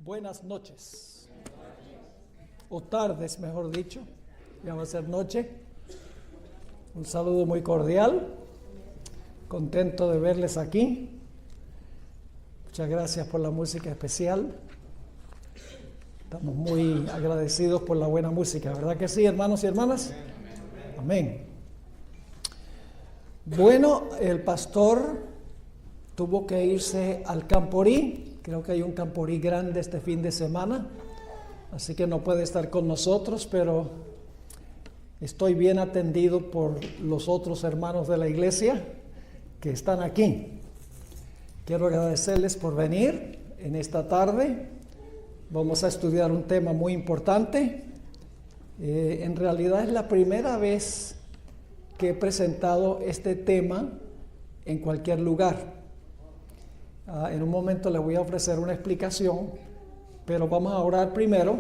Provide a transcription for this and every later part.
Buenas noches, o tardes mejor dicho, ya va a ser noche. Un saludo muy cordial, contento de verles aquí. Muchas gracias por la música especial. Estamos muy agradecidos por la buena música, ¿verdad que sí, hermanos y hermanas? Amén. Bueno, el pastor tuvo que irse al Camporí. Creo que hay un Camporí grande este fin de semana, así que no puede estar con nosotros, pero estoy bien atendido por los otros hermanos de la iglesia que están aquí. Quiero agradecerles por venir en esta tarde. Vamos a estudiar un tema muy importante. En realidad es la primera vez que he presentado este tema en cualquier lugar. En un momento les voy a ofrecer una explicación, pero vamos a orar primero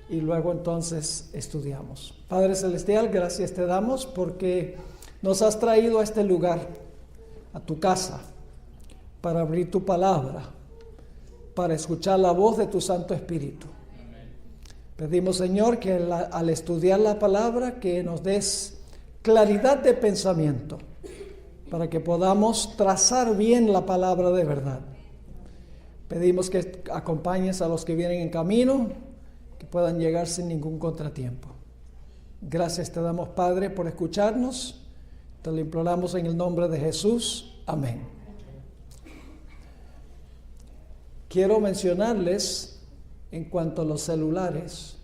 y luego entonces estudiamos. Padre Celestial, gracias te damos porque nos has traído a este lugar, a tu casa, para abrir tu palabra, para escuchar la voz de tu Santo Espíritu. Pedimos, Señor, que al estudiar la palabra, que nos des claridad de pensamiento, para que podamos trazar bien la palabra de verdad. Pedimos que acompañes a los que vienen en camino, que puedan llegar sin ningún contratiempo. Gracias te damos, Padre, por escucharnos. Te lo imploramos en el nombre de Jesús. Amén. Quiero mencionarles en cuanto a los celulares.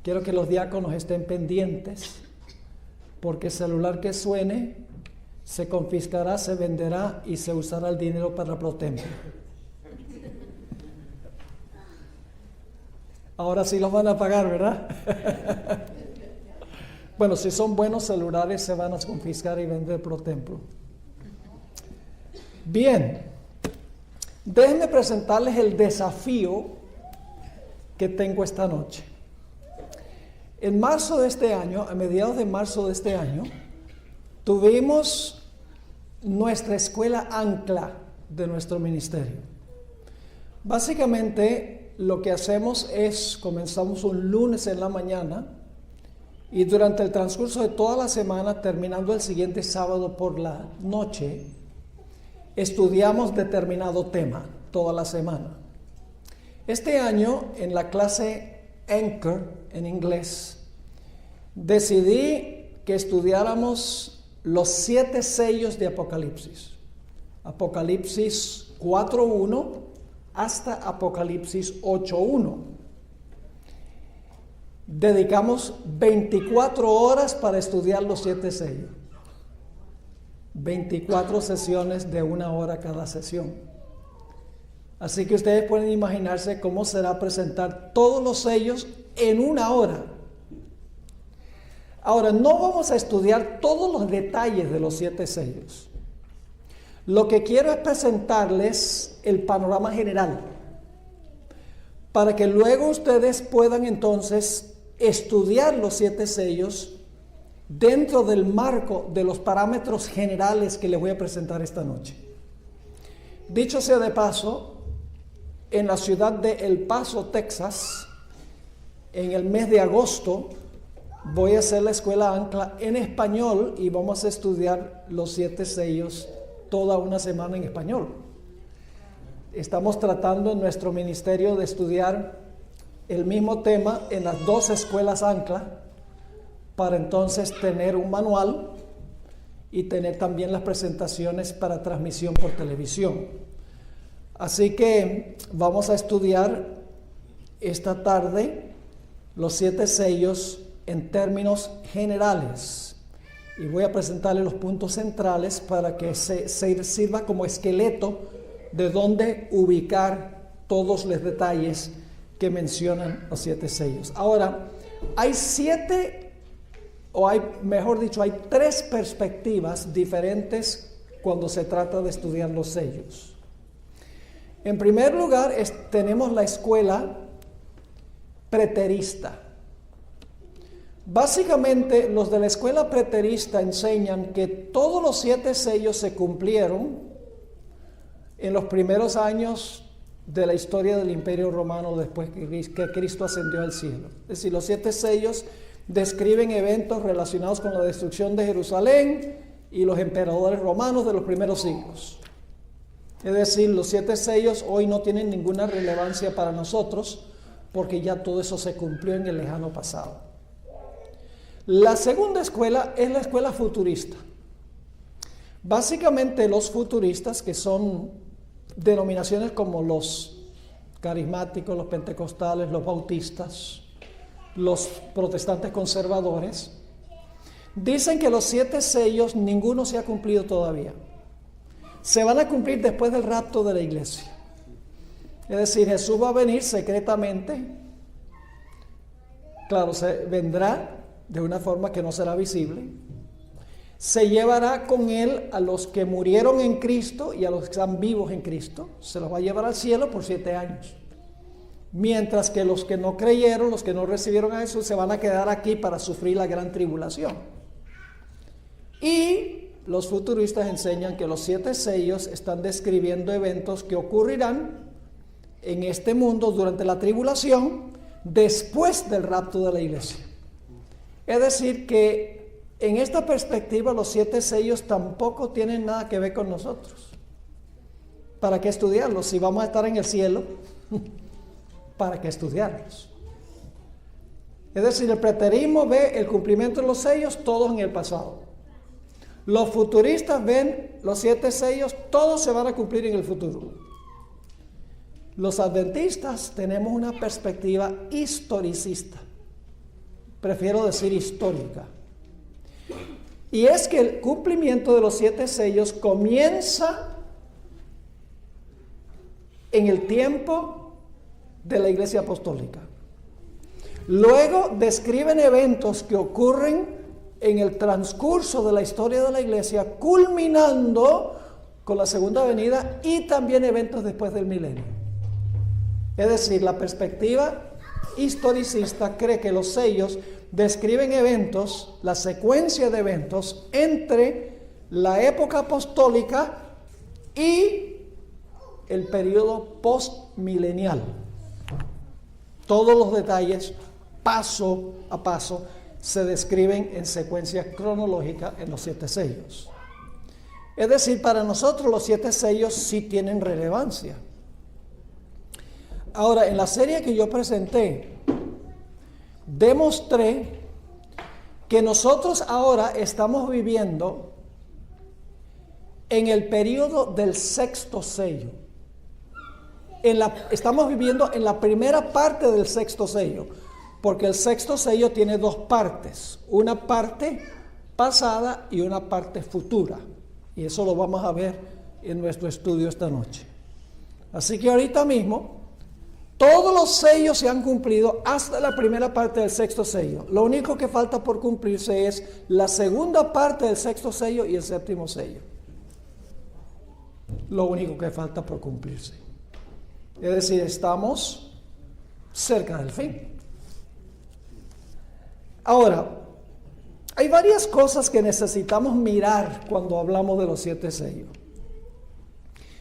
Quiero que los diáconos estén pendientes, porque celular que suene se confiscará, se venderá y se usará el dinero para Protemplo. Ahora sí los van a pagar, ¿verdad? Bueno, si son buenos celulares se van a confiscar y vender Protemplo. Bien, déjenme presentarles el desafío que tengo esta noche. En marzo de este año, a mediados de marzo de este año, tuvimos nuestra escuela ancla de nuestro ministerio. Básicamente lo que hacemos es, comenzamos un lunes en la mañana y durante el transcurso de toda la semana, terminando el siguiente sábado por la noche, estudiamos determinado tema toda la semana. Este año, en la clase Anchor en inglés, decidí que estudiáramos los 7 sellos de Apocalipsis. Apocalipsis 4.1 hasta Apocalipsis 8.1. Dedicamos 24 horas para estudiar los 7 sellos. 24 sesiones de 1 hora cada sesión. Así que ustedes pueden imaginarse cómo será presentar todos los sellos en 1 hora. Ahora, no vamos a estudiar todos los detalles de los 7 sellos. Lo que quiero es presentarles el panorama general, para que luego ustedes puedan entonces estudiar los 7 sellos dentro del marco de los parámetros generales que les voy a presentar esta noche. Dicho sea de paso, en la ciudad de El Paso, Texas, en el mes de agosto, voy a hacer la escuela ancla en español y vamos a estudiar los 7 sellos toda una semana en español. Estamos tratando en nuestro ministerio de estudiar el mismo tema en las 2 escuelas ancla para entonces tener un manual y tener también las presentaciones para transmisión por televisión. Así que vamos a estudiar esta tarde los 7 sellos en términos generales y voy a presentarles los puntos centrales para que se sirva como esqueleto de dónde ubicar todos los detalles que mencionan los 7 sellos. Ahora, hay 3 perspectivas diferentes cuando se trata de estudiar los sellos. En primer lugar, tenemos la escuela preterista. Básicamente, los de la escuela preterista enseñan que todos los 7 sellos se cumplieron en los primeros años de la historia del Imperio Romano después que Cristo ascendió al cielo. Es decir, los 7 sellos describen eventos relacionados con la destrucción de Jerusalén y los emperadores romanos de los primeros siglos. Es decir, los 7 sellos hoy no tienen ninguna relevancia para nosotros porque ya todo eso se cumplió en el lejano pasado. La segunda escuela es la escuela futurista. Básicamente los futuristas, que son denominaciones como los carismáticos, los pentecostales, los bautistas, los protestantes conservadores, dicen que los 7 sellos ninguno se ha cumplido todavía. Se van a cumplir después del rapto de la iglesia. Es decir, Jesús va a venir secretamente. Claro, se vendrá de una forma que no será visible. Se llevará con él a los que murieron en Cristo y a los que están vivos en Cristo. Se los va a llevar al cielo por 7 años. Mientras que los que no creyeron, los que no recibieron a Jesús, se van a quedar aquí para sufrir la gran tribulación. Y los futuristas enseñan que los 7 sellos están describiendo eventos que ocurrirán en este mundo durante la tribulación, después del rapto de la iglesia. Es decir, que en esta perspectiva los 7 sellos tampoco tienen nada que ver con nosotros. ¿Para qué estudiarlos? Si vamos a estar en el cielo, ¿para qué estudiarlos? Es decir, el preterismo ve el cumplimiento de los sellos todos en el pasado. Los futuristas ven los 7 sellos, todos se van a cumplir en el futuro. Los adventistas tenemos una perspectiva historicista. Prefiero decir histórica. Y es que el cumplimiento de los 7 sellos comienza en el tiempo de la Iglesia Apostólica. Luego describen eventos que ocurren en el transcurso de la historia de la Iglesia, culminando con la segunda venida y también eventos después del milenio. Es decir, la perspectiva historicista cree que los sellos describen eventos, la secuencia de eventos entre la época apostólica y el periodo postmilenial. Todos los detalles, paso a paso, se describen en secuencia cronológica en los 7 sellos. Es decir, para nosotros los 7 sellos sí tienen relevancia. Ahora, en la serie que yo presenté, demostré que nosotros ahora estamos viviendo en el periodo del 6º sello. Estamos viviendo en la primera parte del 6º sello, porque el 6º sello tiene 2 partes, una parte pasada y una parte futura, y eso lo vamos a ver en nuestro estudio esta noche. Así que ahorita mismo todos los sellos se han cumplido hasta la primera parte del 6º sello. Lo único que falta por cumplirse es la segunda parte del 6º sello y el 7º sello. Lo único que falta por cumplirse. Es decir, estamos cerca del fin. Ahora, hay varias cosas que necesitamos mirar cuando hablamos de los 7 sellos.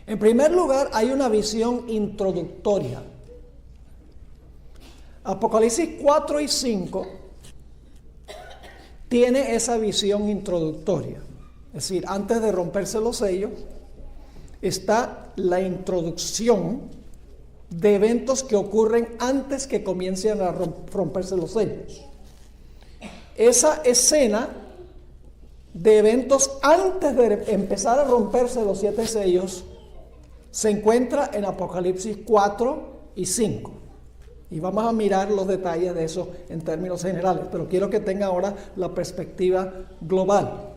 En primer lugar, hay una visión introductoria. Apocalipsis 4 y 5 tiene esa visión introductoria. Es decir, antes de romperse los sellos, está la introducción de eventos que ocurren antes que comiencen a romperse los sellos. Esa escena de eventos antes de empezar a romperse los 7 sellos se encuentra en Apocalipsis 4 y 5. Y vamos a mirar los detalles de eso en términos generales, pero quiero que tenga ahora la perspectiva global.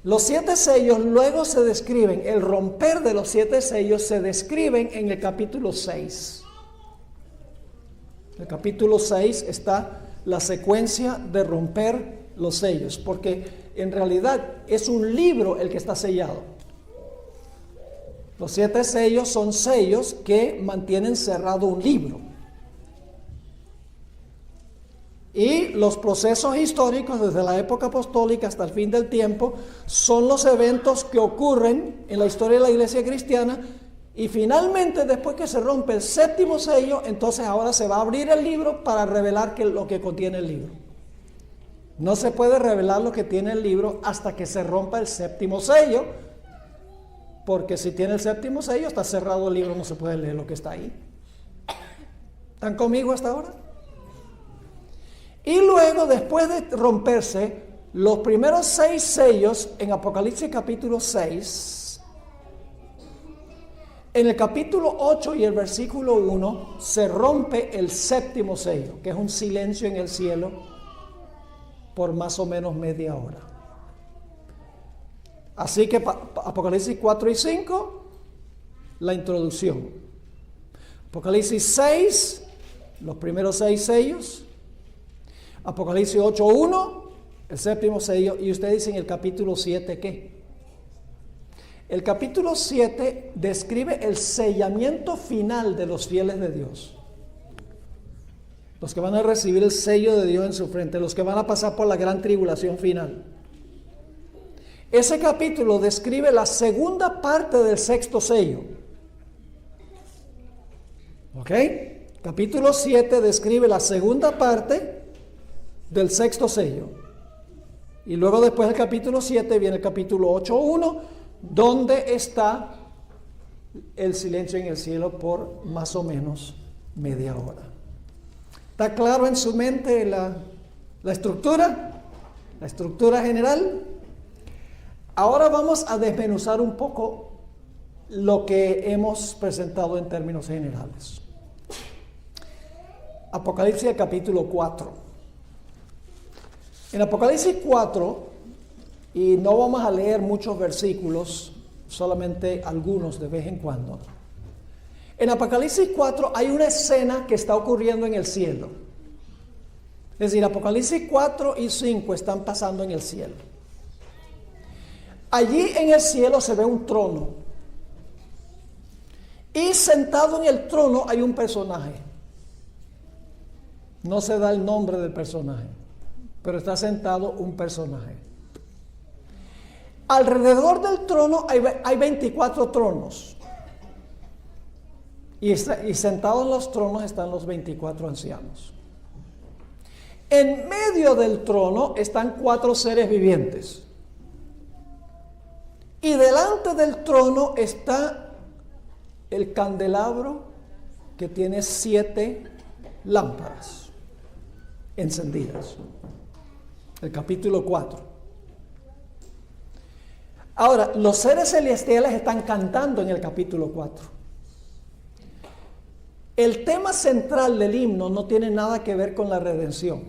Los 7 sellos luego se describen, el romper de los 7 sellos se describen en el capítulo 6. En el capítulo 6 está la secuencia de romper los sellos, porque en realidad es un libro el que está sellado. Los 7 sellos son sellos que mantienen cerrado un libro. Y los procesos históricos desde la época apostólica hasta el fin del tiempo son los eventos que ocurren en la historia de la iglesia cristiana Y finalmente, después que se rompe el séptimo sello, entonces ahora se va a abrir el libro para revelar lo que contiene el libro. No se puede revelar lo que tiene el libro hasta que se rompa el séptimo sello, porque si tiene el séptimo sello, está cerrado el libro, no se puede leer lo que está ahí. ¿Están conmigo hasta ahora? Y luego, después de romperse los primeros 6 sellos en Apocalipsis capítulo 6, en el capítulo 8 y el versículo 1 se rompe el séptimo sello, que es un silencio en el cielo por más o menos media hora. Así que Apocalipsis 4 y 5, la introducción. Apocalipsis 6, los primeros 6 sellos. Apocalipsis 8:1, el séptimo sello. Y usted dice en el capítulo 7, ¿qué? El capítulo 7 describe el sellamiento final de los fieles de Dios. Los que van a recibir el sello de Dios en su frente, los que van a pasar por la gran tribulación final. Ese capítulo describe la segunda parte del sexto sello. ¿Ok? Capítulo 7 describe la segunda parte del sexto sello. Y luego después del capítulo 7 viene el capítulo 8:1, donde está el silencio en el cielo por más o menos media hora. ¿Está claro en su mente la estructura? La estructura general. Ahora vamos a desmenuzar un poco lo que hemos presentado en términos generales. Apocalipsis capítulo 4. En Apocalipsis 4, y no vamos a leer muchos versículos, solamente algunos de vez en cuando. En Apocalipsis 4 hay una escena que está ocurriendo en el cielo. Es decir, Apocalipsis 4 y 5 están pasando en el cielo. Allí en el cielo se ve un trono. Y sentado en el trono hay un personaje. No se da el nombre del personaje, pero está sentado un personaje. Alrededor del trono hay 24 tronos. Y sentados en los tronos están los 24 ancianos. En medio del trono están 4 seres vivientes. Y delante del trono está el candelabro que tiene 7 lámparas encendidas. El capítulo 4. Ahora, los seres celestiales están cantando en el capítulo 4. El tema central del himno no tiene nada que ver con la redención.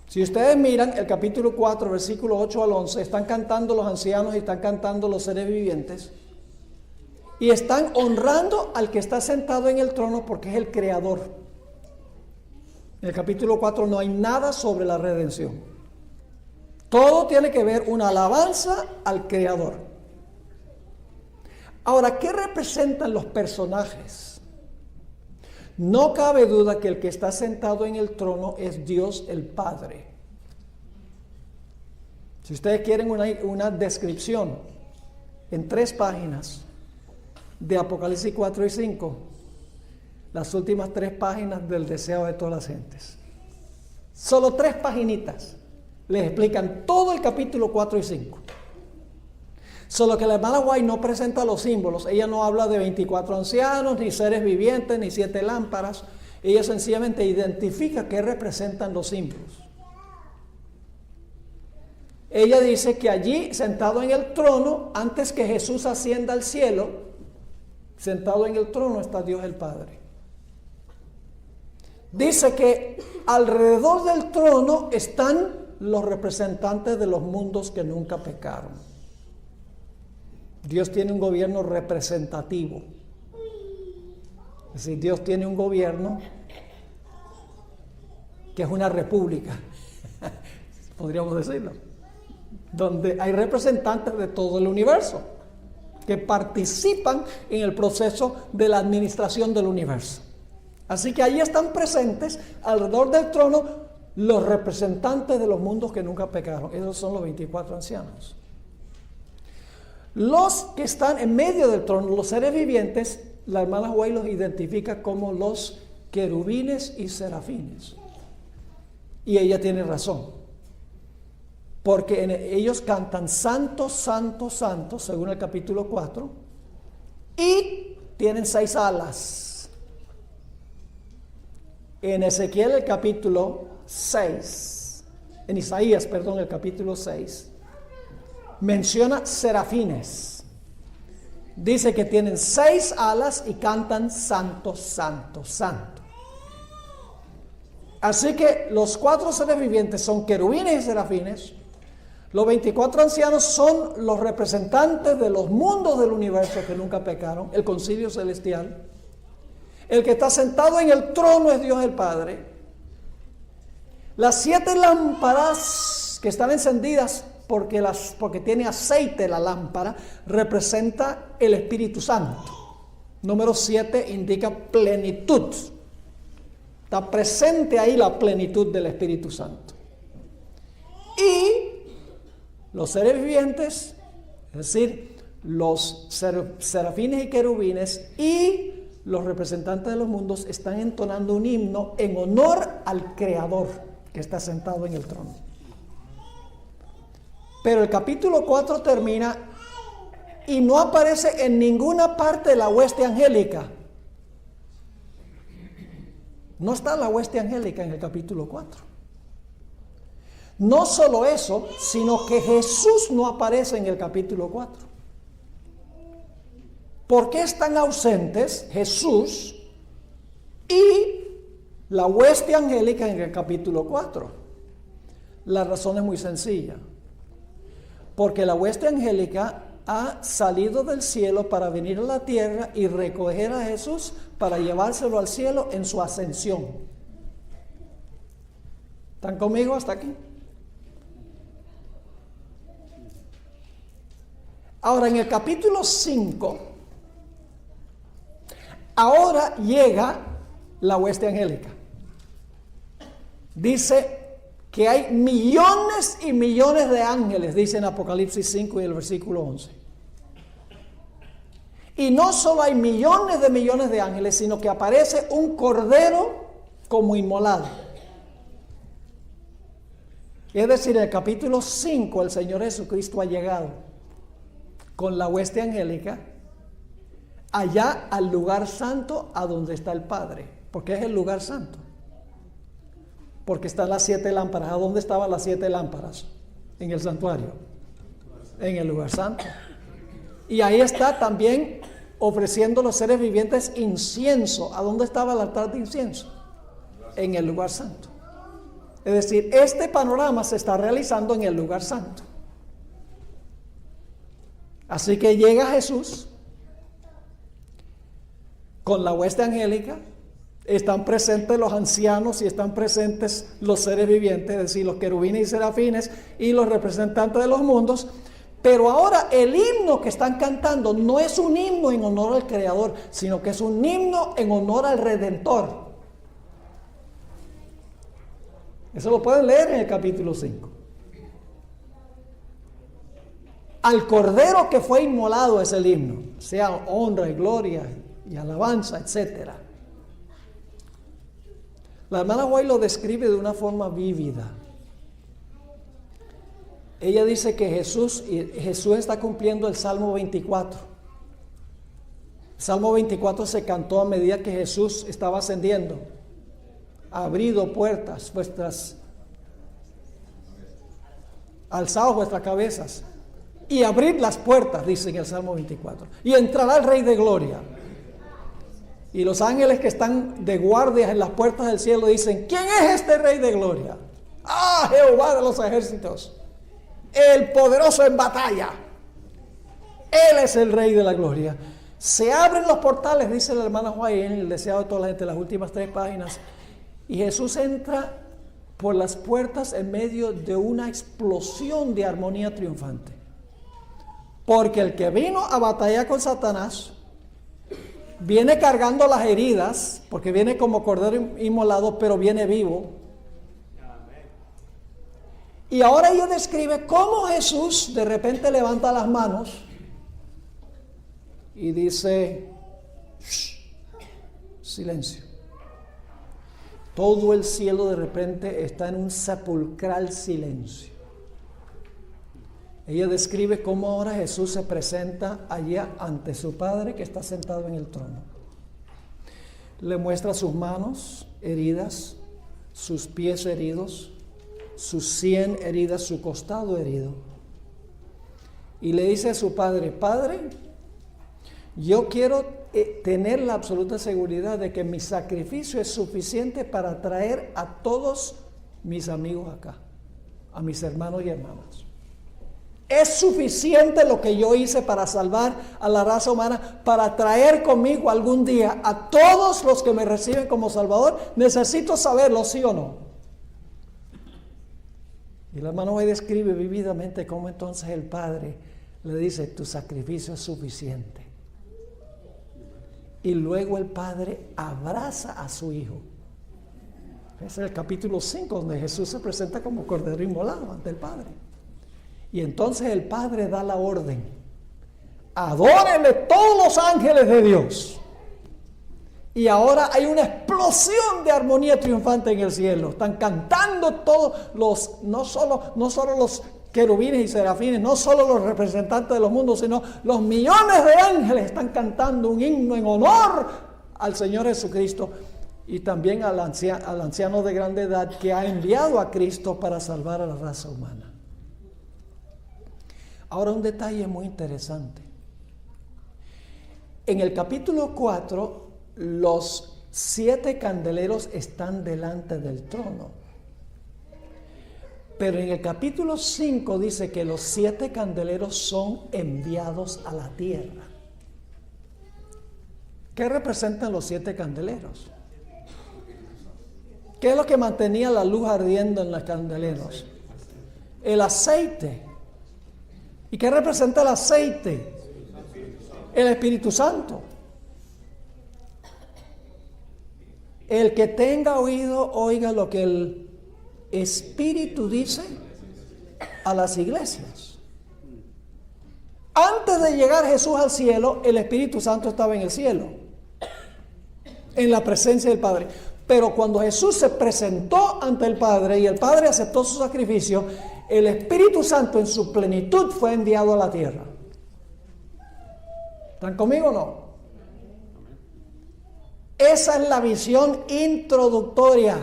Si ustedes miran el capítulo 4, versículo 8 al 11, están cantando los ancianos y están cantando los seres vivientes. Y están honrando al que está sentado en el trono porque es el creador. En el capítulo 4 no hay nada sobre la redención. Todo tiene que ver una alabanza al creador. Ahora, ¿qué representan los personajes? No cabe duda que el que está sentado en el trono es Dios el Padre. Si ustedes quieren una descripción en 3 páginas de Apocalipsis 4 y 5, las últimas 3 páginas del deseo de todas las gentes. Solo 3 paginitas les explican todo el capítulo 4 y 5. Solo que la hermana White no presenta los símbolos. Ella no habla de 24 ancianos, ni seres vivientes, ni 7 lámparas. Ella sencillamente identifica qué representan los símbolos. Ella dice que allí, sentado en el trono, antes que Jesús ascienda al cielo, sentado en el trono está Dios el Padre. Dice que alrededor del trono están los representantes de los mundos que nunca pecaron. Dios tiene un gobierno representativo. Es decir, Dios tiene un gobierno que es una república, podríamos decirlo, donde hay representantes de todo el universo que participan en el proceso de la administración del universo. Así que ahí están presentes alrededor del trono los representantes de los mundos que nunca pecaron. Esos son los 24 ancianos. Los que están en medio del trono, los seres vivientes, la hermana White los identifica como los querubines y serafines. Y ella tiene razón, porque ellos cantan santo, santo, santo, según el capítulo 4, y tienen 6 alas. En Ezequiel el capítulo 6, en Isaías, perdón, el capítulo 6, menciona serafines. Dice que tienen 6 alas y cantan santo, santo, santo. Así que los 4 seres vivientes son querubines y serafines. Los 24 ancianos son los representantes de los mundos del universo que nunca pecaron, el concilio celestial. El que está sentado en el trono es Dios el Padre. Las 7 lámparas que están encendidas porque tiene aceite la lámpara, representa el Espíritu Santo. Número 7 indica plenitud. Está presente ahí la plenitud del Espíritu Santo. Y los seres vivientes, es decir, los serafines y querubines y los representantes de los mundos están entonando un himno en honor al Creador que está sentado en el trono. Pero el capítulo 4 termina y no aparece en ninguna parte de la hueste angélica. No está la hueste angélica en el capítulo 4. No solo eso, sino que Jesús no aparece en el capítulo 4. ¿Por qué están ausentes Jesús y la hueste angélica en el capítulo 4? La razón es muy sencilla. Porque la hueste angélica ha salido del cielo para venir a la tierra y recoger a Jesús para llevárselo al cielo en su ascensión. ¿Están conmigo hasta aquí? Ahora, en el capítulo 5, ahora llega la hueste angélica. Dice que hay millones y millones de ángeles, dice en Apocalipsis 5 y el versículo 11. Y no solo hay millones de ángeles, sino que aparece un cordero como inmolado. Es decir, en el capítulo 5 el Señor Jesucristo ha llegado con la hueste angélica allá al lugar santo, a donde está el Padre, porque es el lugar santo. Porque están las 7 lámparas. ¿A dónde estaban las 7 lámparas? En el santuario, en el lugar santo. Y ahí está también ofreciendo los seres vivientes incienso. ¿A dónde estaba el altar de incienso? En el lugar santo. Es decir, este panorama se está realizando en el lugar santo. Así que llega Jesús con la hueste angélica. Están presentes los ancianos y están presentes los seres vivientes, es decir, los querubines y serafines y los representantes de los mundos. Pero ahora el himno que están cantando no es un himno en honor al Creador, sino que es un himno en honor al Redentor. Eso lo pueden leer en el capítulo 5. Al Cordero que fue inmolado es el himno, sea honra y gloria y alabanza, etcétera. La hermana White lo describe de una forma vívida. Ella dice que Jesús está cumpliendo el Salmo 24. El Salmo 24 se cantó a medida que Jesús estaba ascendiendo. Abrido puertas vuestras, alzaos vuestras cabezas y abrid las puertas, dice en el Salmo 24. Y entrará el Rey de Gloria. Y los ángeles que están de guardias en las puertas del cielo dicen: ¿quién es este Rey de Gloria? ¡Ah, Jehová de los ejércitos! El poderoso en batalla. Él es el Rey de la Gloria. Se abren los portales, dice la hermana White en el deseado de toda la gente, las últimas 3 páginas. Y Jesús entra por las puertas en medio de una explosión de armonía triunfante. Porque el que vino a batallar con Satanás viene cargando las heridas, porque viene como cordero inmolado, pero viene vivo. Y ahora ella describe cómo Jesús de repente levanta las manos y dice, silencio. Todo el cielo de repente está en un sepulcral silencio. Ella describe cómo ahora Jesús se presenta allá ante su Padre que está sentado en el trono. Le muestra sus manos heridas, sus pies heridos, sus 100 heridas, su costado herido. Y le dice a su Padre, Padre, yo quiero tener la absoluta seguridad de que mi sacrificio es suficiente para traer a todos mis amigos acá, a mis hermanos y hermanas. Es suficiente lo que yo hice para salvar a la raza humana, para traer conmigo algún día a todos los que me reciben como Salvador. Necesito saberlo, ¿sí o no? Y la hermana hoy describe vívidamente cómo entonces el Padre le dice, tu sacrificio es suficiente. Y luego el Padre abraza a su Hijo. Ese es el capítulo 5, donde Jesús se presenta como Cordero inmolado ante el Padre. Y entonces el Padre da la orden, adórenle todos los ángeles de Dios. Y ahora hay una explosión de armonía triunfante en el cielo. Están cantando todos los, no solo los querubines y serafines, no solo los representantes de los mundos, sino los millones de ángeles están cantando un himno en honor al Señor Jesucristo y también al anciano de grande edad que ha enviado a Cristo para salvar a la raza humana. Ahora un detalle muy interesante. En el capítulo 4, los 7 candeleros están delante del trono. Pero en el capítulo 5 dice que los 7 candeleros son enviados a la tierra. ¿Qué representan los 7 candeleros? ¿Qué es lo que mantenía la luz ardiendo en los candeleros? El aceite. ¿Y qué representa el aceite? El Espíritu Santo. El que tenga oído, oiga lo que el Espíritu dice a las iglesias. Antes de llegar Jesús al cielo, el Espíritu Santo estaba en el cielo, en la presencia del Padre. Pero cuando Jesús se presentó ante el Padre y el Padre aceptó su sacrificio, el Espíritu Santo en su plenitud fue enviado a la tierra. ¿Están conmigo o no? Esa es la visión introductoria.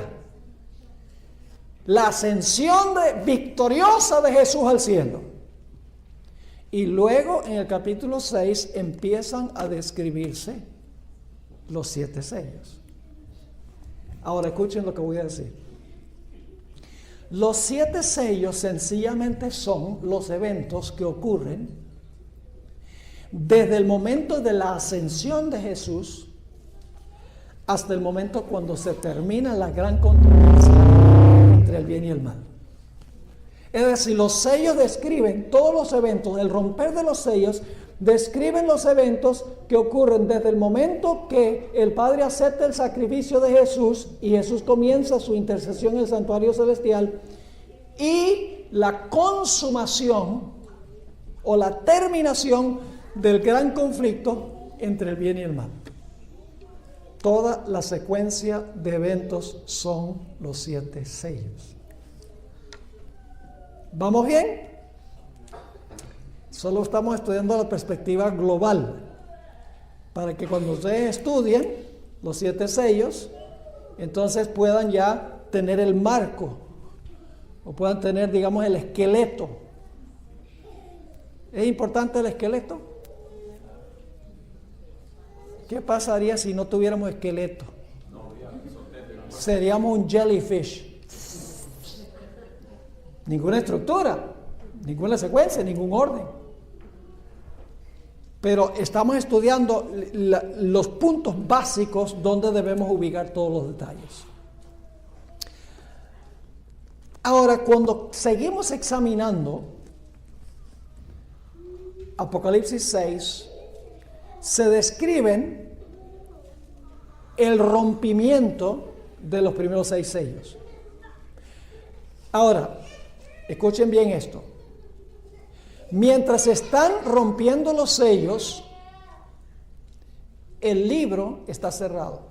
La ascensión victoriosa de Jesús al cielo. Y luego en el capítulo 6 empiezan a describirse los 7 sellos. Ahora escuchen lo que voy a decir. Los 7 sellos sencillamente son los eventos que ocurren desde el momento de la ascensión de Jesús hasta el momento cuando se termina la gran controversia entre el bien y el mal. Es decir, los sellos describen todos los eventos, el romper de los sellos describen los eventos que ocurren desde el momento que el Padre acepta el sacrificio de Jesús y Jesús comienza su intercesión en el santuario celestial y la consumación o la terminación del gran conflicto entre el bien y el mal. Toda la secuencia de eventos son los 7 sellos. ¿Vamos bien? Solo estamos estudiando la perspectiva global, para que cuando ustedes estudien los 7 sellos, entonces puedan ya tener el marco, o puedan tener, digamos, el esqueleto. ¿Es importante el esqueleto? ¿Qué pasaría si no tuviéramos esqueleto? Seríamos un jellyfish. Ninguna estructura, ninguna secuencia, ningún orden. Pero estamos estudiando los puntos básicos donde debemos ubicar todos los detalles. Ahora, cuando seguimos examinando Apocalipsis 6, se describen el rompimiento de los primeros 6 sellos. Ahora, escuchen bien esto. Mientras están rompiendo los sellos, el libro está cerrado.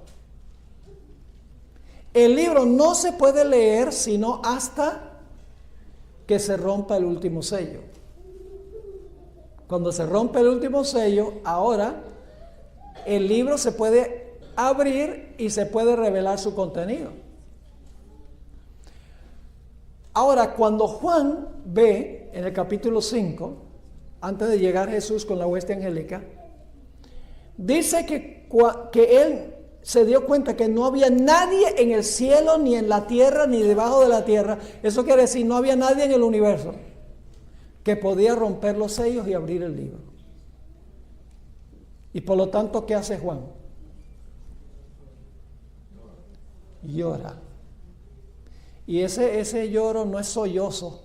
El libro no se puede leer sino hasta que se rompa el último sello. Cuando se rompe el último sello, ahora el libro se puede abrir y se puede revelar su contenido. Ahora, cuando Juan ve en el capítulo 5, antes de llegar Jesús con la hueste angélica, dice que él se dio cuenta que no había nadie en el cielo, ni en la tierra, ni debajo de la tierra. Eso quiere decir, no había nadie en el universo que podía romper los sellos y abrir el libro. Y por lo tanto, ¿qué hace Juan? Llora. Y ese lloro no es sollozo.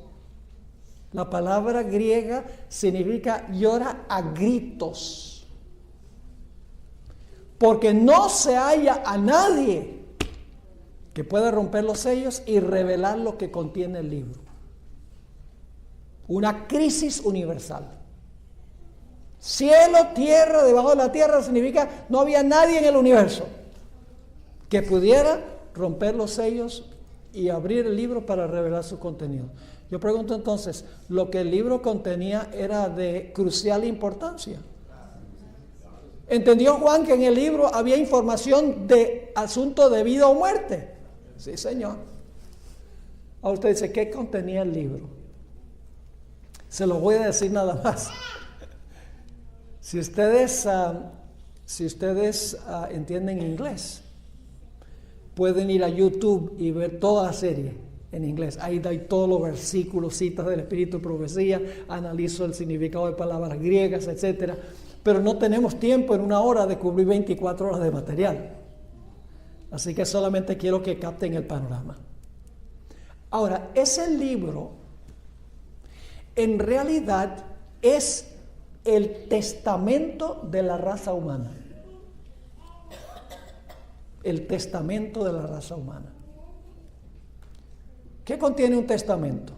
La palabra griega significa llora a gritos. Porque no se halla a nadie que pueda romper los sellos y revelar lo que contiene el libro. Una crisis universal. Cielo, tierra, debajo de la tierra significa no había nadie en el universo que pudiera romper los sellos y abrir el libro para revelar su contenido. Yo pregunto entonces, ¿lo que el libro contenía era de crucial importancia? ¿Entendió Juan que en el libro había información de asunto de vida o muerte? Sí, Señor. Ahora usted dice, ¿qué contenía el libro? Se lo voy a decir nada más. Si ustedes entienden inglés, pueden ir a YouTube y ver toda la serie en inglés. Ahí hay todos los versículos, citas del Espíritu de Profecía, analizo el significado de palabras griegas, etcétera. Pero no tenemos tiempo en una hora de cubrir 24 horas de material. Así que solamente quiero que capten el panorama. Ahora, ese libro en realidad es el testamento de la raza humana. El testamento de la raza humana. ¿Qué contiene un testamento?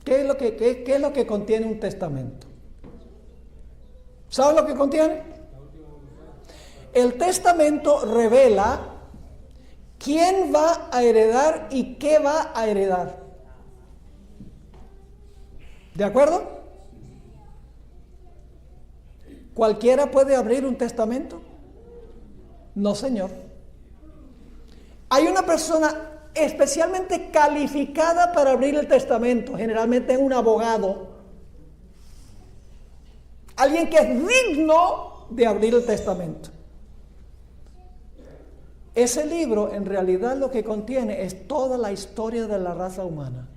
¿Qué es lo que contiene un testamento? ¿Saben lo que contiene? El testamento revela quién va a heredar y qué va a heredar. ¿De acuerdo? ¿Cualquiera puede abrir un testamento? No, señor. Hay una persona especialmente calificada para abrir el testamento. Generalmente es un abogado. Alguien que es digno de abrir el testamento. Ese libro en realidad lo que contiene es toda la historia de la raza humana.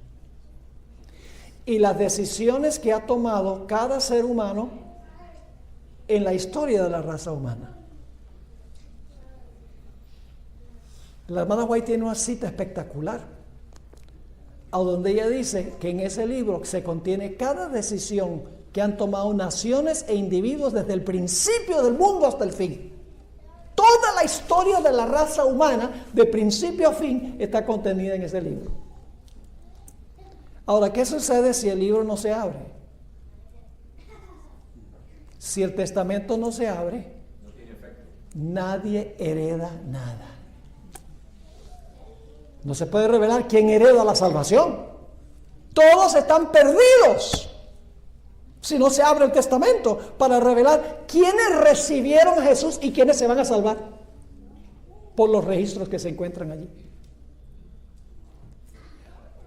Y las decisiones que ha tomado cada ser humano en la historia de la raza humana. La hermana White tiene una cita espectacular, a donde ella dice que en ese libro se contiene cada decisión que han tomado naciones e individuos desde el principio del mundo hasta el fin. Toda la historia de la raza humana, de principio a fin, está contenida en ese libro. Ahora, ¿qué sucede si el libro no se abre? Si el testamento no se abre, nadie hereda nada. No se puede revelar quién hereda la salvación. Todos están perdidos si no se abre el testamento para revelar quiénes recibieron a Jesús y quiénes se van a salvar por los registros que se encuentran allí.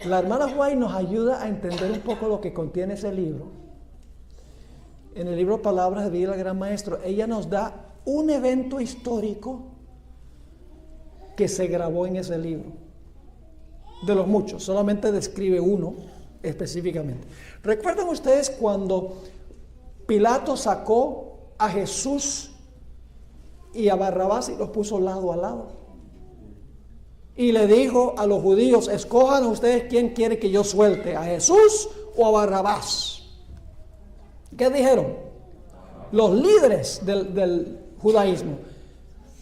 La hermana White nos ayuda a entender un poco lo que contiene ese libro. En el libro Palabras de Vida del Gran Maestro, ella nos da un evento histórico que se grabó en ese libro. De los muchos, solamente describe uno específicamente. ¿Recuerdan ustedes cuando Pilato sacó a Jesús y a Barrabás y los puso lado a lado? Y le dijo a los judíos, escojan ustedes quién quiere que yo suelte, a Jesús o a Barrabás. ¿Qué dijeron? Los líderes del judaísmo,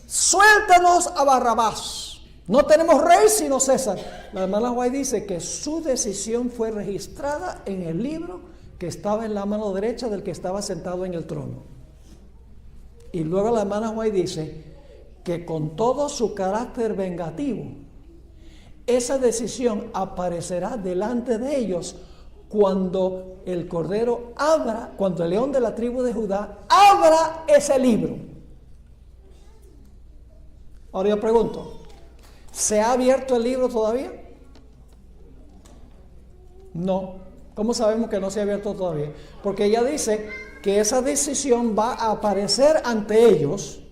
suéltanos a Barrabás. No tenemos rey sino César. La hermana White dice que su decisión fue registrada en el libro que estaba en la mano derecha del que estaba sentado en el trono. Y luego la hermana White dice que con todo su carácter vengativo, esa decisión aparecerá delante de ellos cuando el Cordero abra, cuando el león de la tribu de Judá abra ese libro. Ahora yo pregunto, ¿se ha abierto el libro todavía? No. ¿Cómo sabemos que no se ha abierto todavía? Porque ella dice que esa decisión va a aparecer ante ellos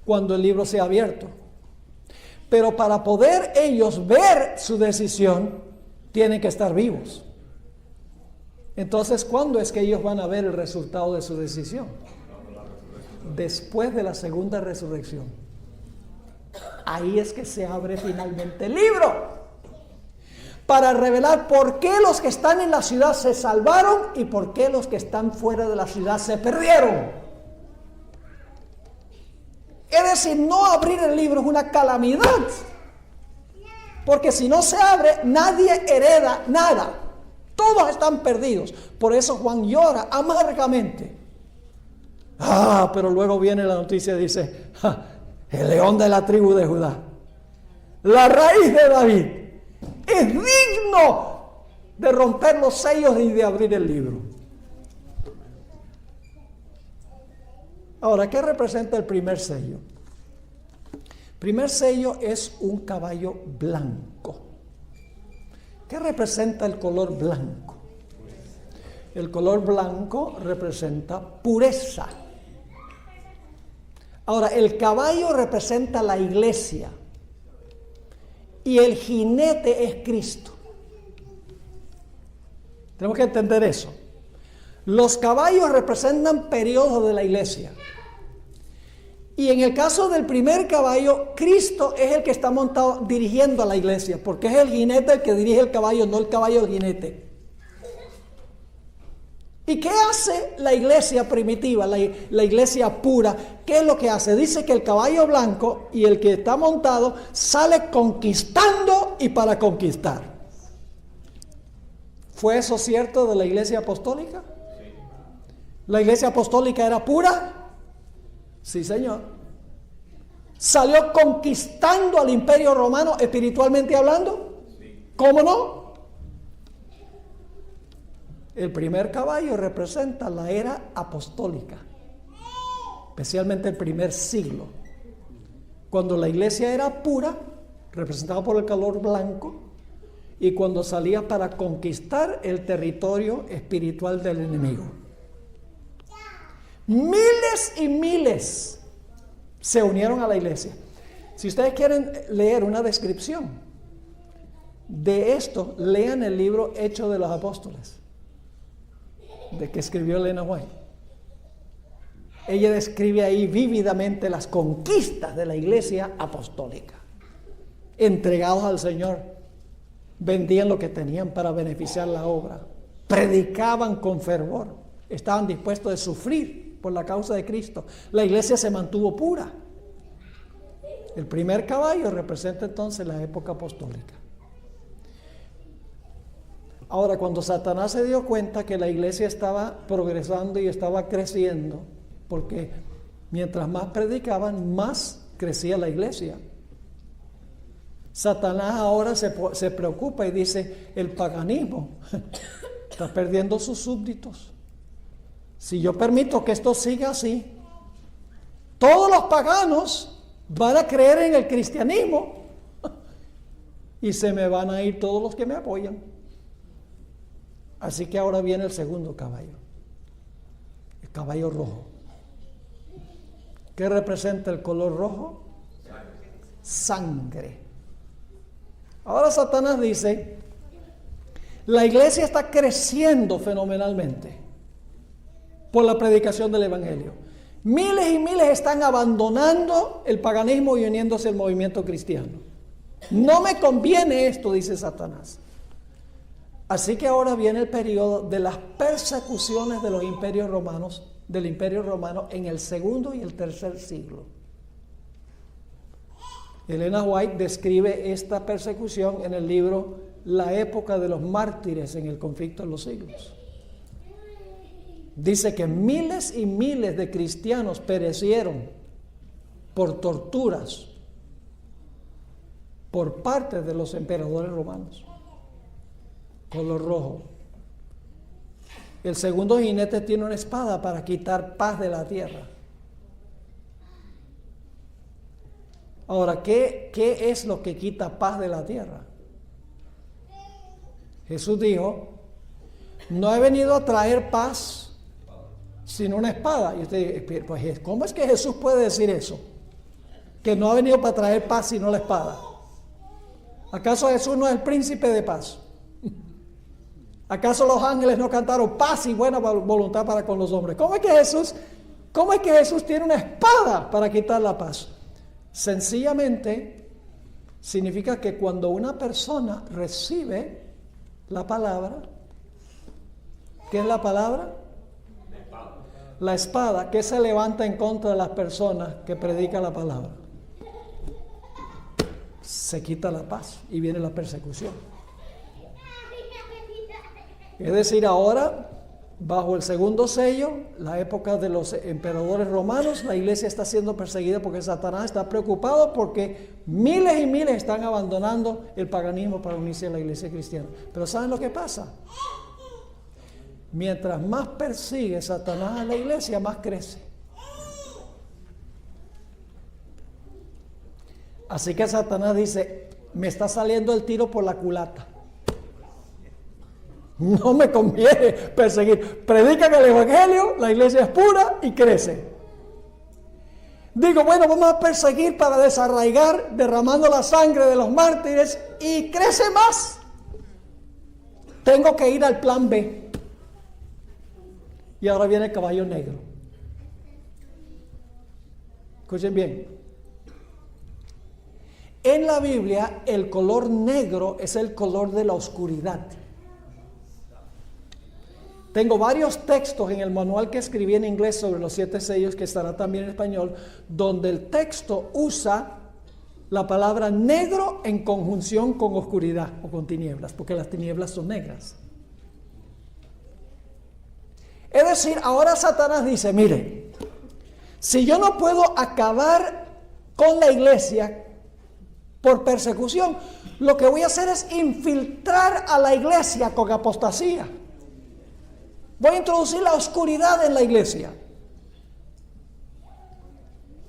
cuando el libro sea abierto. Pero para poder ellos ver su decisión, tienen que estar vivos. Entonces, ¿cuándo es que ellos van a ver el resultado de su decisión? Después de la segunda resurrección. Ahí es que se abre finalmente el libro, para revelar por qué los que están en la ciudad se salvaron y por qué los que están fuera de la ciudad se perdieron. Es decir, no abrir el libro es una calamidad, porque si no se abre, nadie hereda nada. Todos están perdidos. Por eso Juan llora amargamente. Pero luego viene la noticia y dice, el león de la tribu de Judá, la raíz de David, es digno de romper los sellos y de abrir el libro. Ahora, ¿qué representa el primer sello? El primer sello es un caballo blanco. ¿Qué representa el color blanco? El color blanco representa pureza. Ahora, el caballo representa la iglesia y el jinete es Cristo. Tenemos que entender eso. Los caballos representan periodos de la iglesia. Y en el caso del primer caballo, Cristo es el que está montado dirigiendo a la iglesia, porque es el jinete el que dirige el caballo, no el caballo el jinete. ¿Y qué hace la iglesia primitiva, la iglesia pura? ¿Qué es lo que hace? Dice que el caballo blanco y el que está montado sale conquistando y para conquistar. ¿Fue eso cierto de la iglesia apostólica? Sí. ¿La iglesia apostólica era pura? Sí, señor. ¿Salió conquistando al imperio romano espiritualmente hablando? Sí. ¿Cómo no? El primer caballo representa la era apostólica, especialmente el primer siglo, cuando la iglesia era pura, representada por el color blanco, y cuando salía para conquistar el territorio espiritual del enemigo. Miles y miles se unieron a la iglesia. Si ustedes quieren leer una descripción de esto, lean el libro Hechos de los Apóstoles, de que escribió Elena White. Ella describe ahí vívidamente las conquistas de la iglesia apostólica. Entregados al Señor, vendían lo que tenían para beneficiar la obra, predicaban con fervor, estaban dispuestos a sufrir por la causa de Cristo. La iglesia se mantuvo pura. El primer caballo representa entonces la época apostólica. Ahora, cuando Satanás se dio cuenta que la iglesia estaba progresando y estaba creciendo, porque mientras más predicaban, más crecía la iglesia. Satanás ahora se preocupa y dice, el paganismo está perdiendo sus súbditos. Si yo permito que esto siga así, todos los paganos van a creer en el cristianismo y se me van a ir todos los que me apoyan. Así que ahora viene el segundo caballo, el caballo rojo. ¿Qué representa el color rojo? Sangre. Ahora Satanás dice, la iglesia está creciendo fenomenalmente por la predicación del evangelio. Miles y miles están abandonando el paganismo y uniéndose al movimiento cristiano. No me conviene esto, dice Satanás. Así que ahora viene el periodo de las persecuciones de los imperios romanos, del imperio romano en el segundo y el tercer siglo. Elena White describe esta persecución en el libro La época de los mártires en el conflicto de los siglos. dice que miles y miles de cristianos perecieron por torturas por parte de los emperadores romanos. Color rojo. El segundo jinete tiene una espada para quitar paz de la tierra. Ahora, ¿qué es lo que quita paz de la tierra? Jesús dijo, no he venido a traer paz sino una espada. Y usted dice, pues, ¿cómo es que Jesús puede decir eso? Que no ha venido para traer paz sino la espada. ¿Acaso Jesús no es el príncipe de paz? ¿Acaso los ángeles no cantaron paz y buena voluntad para con los hombres? ¿Cómo es que Jesús tiene una espada para quitar la paz? Sencillamente significa que cuando una persona recibe la palabra, ¿qué es la palabra? La espada que se levanta en contra de las personas que predican la palabra. Se quita la paz y viene la persecución. Es decir, ahora, bajo el segundo sello, la época de los emperadores romanos, la iglesia está siendo perseguida porque Satanás está preocupado porque miles y miles están abandonando el paganismo para unirse a la iglesia cristiana. Pero ¿saben lo que pasa? Mientras más persigue Satanás a la iglesia, más crece. Así que Satanás dice, me está saliendo el tiro por la culata. No me conviene perseguir. Predican el evangelio, la iglesia es pura y crece. Digo, bueno, vamos a perseguir para desarraigar, derramando la sangre de los mártires y crece más. Tengo que ir al plan B. Y ahora viene el caballo negro. Escuchen bien. En la Biblia, el color negro es el color de la oscuridad. Tengo varios textos en el manual que escribí en inglés sobre los 7 sellos, que estará también en español, donde el texto usa la palabra negro en conjunción con oscuridad o con tinieblas, porque las tinieblas son negras. Es decir, ahora Satanás dice, mire, si yo no puedo acabar con la iglesia por persecución, lo que voy a hacer es infiltrar a la iglesia con apostasía. Voy a introducir la oscuridad en la iglesia.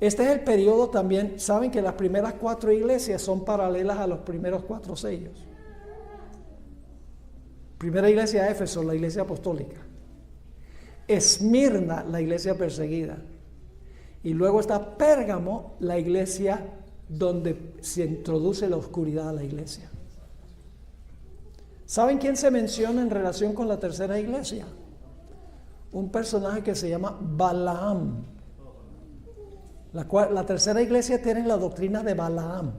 Este es el periodo también, saben que las primeras 4 iglesias son paralelas a los primeros 4 sellos. Primera iglesia de Éfeso, la iglesia apostólica. Esmirna, la iglesia perseguida. Y luego está Pérgamo, la iglesia donde se introduce la oscuridad a la iglesia. ¿Saben quién se menciona en relación con la tercera iglesia? Un personaje que se llama Balaam. La tercera iglesia tiene la doctrina de Balaam.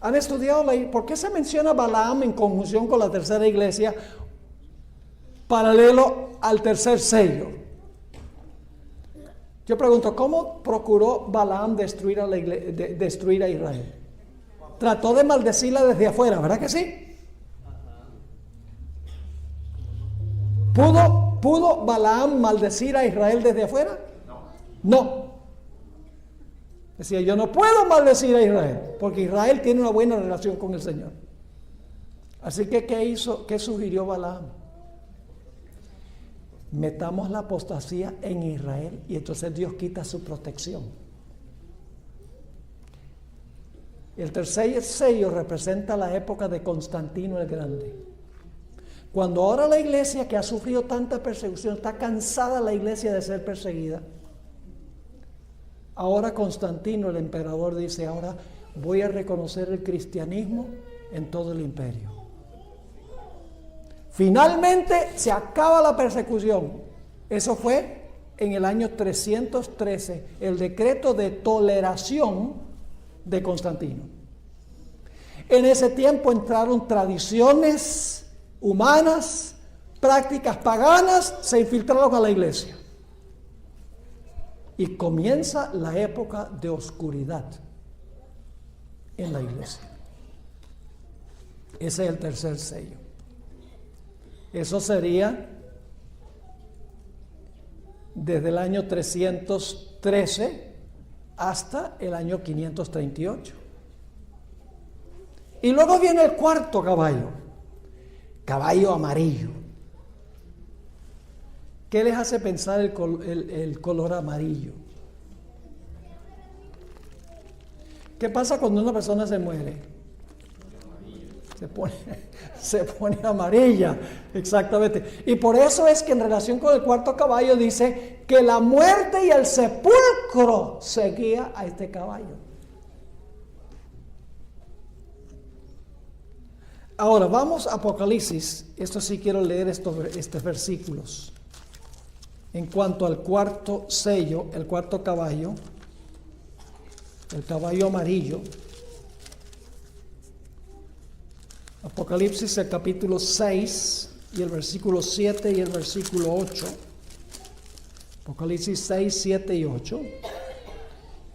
¿Han estudiado por qué se menciona Balaam en conjunción con la tercera iglesia, paralelo al tercer sello? Yo pregunto, ¿cómo procuró Balaam destruir a Israel? Trató de maldecirla desde afuera, ¿verdad que sí? ¿Pudo Balaam maldecir a Israel desde afuera? No. Decía, yo no puedo maldecir a Israel, porque Israel tiene una buena relación con el Señor. Así que, ¿qué hizo? ¿Qué sugirió Balaam? Metamos la apostasía en Israel y entonces Dios quita su protección. El tercer sello representa la época de Constantino el Grande. Cuando ahora la iglesia, que ha sufrido tanta persecución, está cansada la iglesia de ser perseguida, ahora Constantino el emperador dice, ahora voy a reconocer el cristianismo en todo el imperio. Finalmente se acaba la persecución. Eso fue en el año 313, el decreto de toleración de Constantino. En ese tiempo entraron tradiciones humanas, prácticas paganas, se infiltraron a la iglesia. Y comienza la época de oscuridad en la iglesia. Ese es el tercer sello. Eso sería desde el año 313 hasta el año 538. Y luego viene el cuarto caballo, caballo amarillo. ¿Qué les hace pensar el color amarillo? ¿Qué pasa cuando una persona se muere? Se pone amarilla, exactamente. Y por eso es que en relación con el cuarto caballo dice que la muerte y el sepulcro seguía a este caballo. Ahora vamos a Apocalipsis. Esto sí quiero leer estos versículos. En cuanto al cuarto sello, el cuarto caballo, el caballo amarillo. Apocalipsis, el capítulo 6 y el versículo 7 y el versículo 8. Apocalipsis 6, 7 y 8.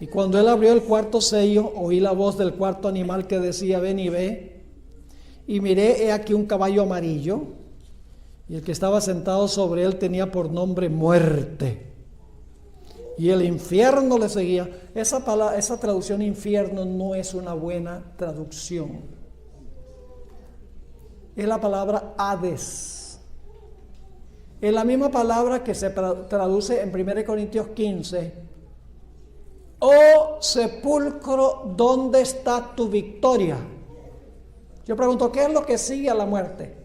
Y cuando él abrió el cuarto sello, oí la voz del cuarto animal que decía: ven y ve. Y miré, he aquí un caballo amarillo, y el que estaba sentado sobre él tenía por nombre Muerte. Y el infierno le seguía. Esa traducción infierno no es una buena traducción. Es la palabra Hades. Es la misma palabra que se traduce en 1 Corintios 15. Oh sepulcro, ¿dónde está tu victoria? Yo pregunto, ¿qué es lo que sigue a la muerte?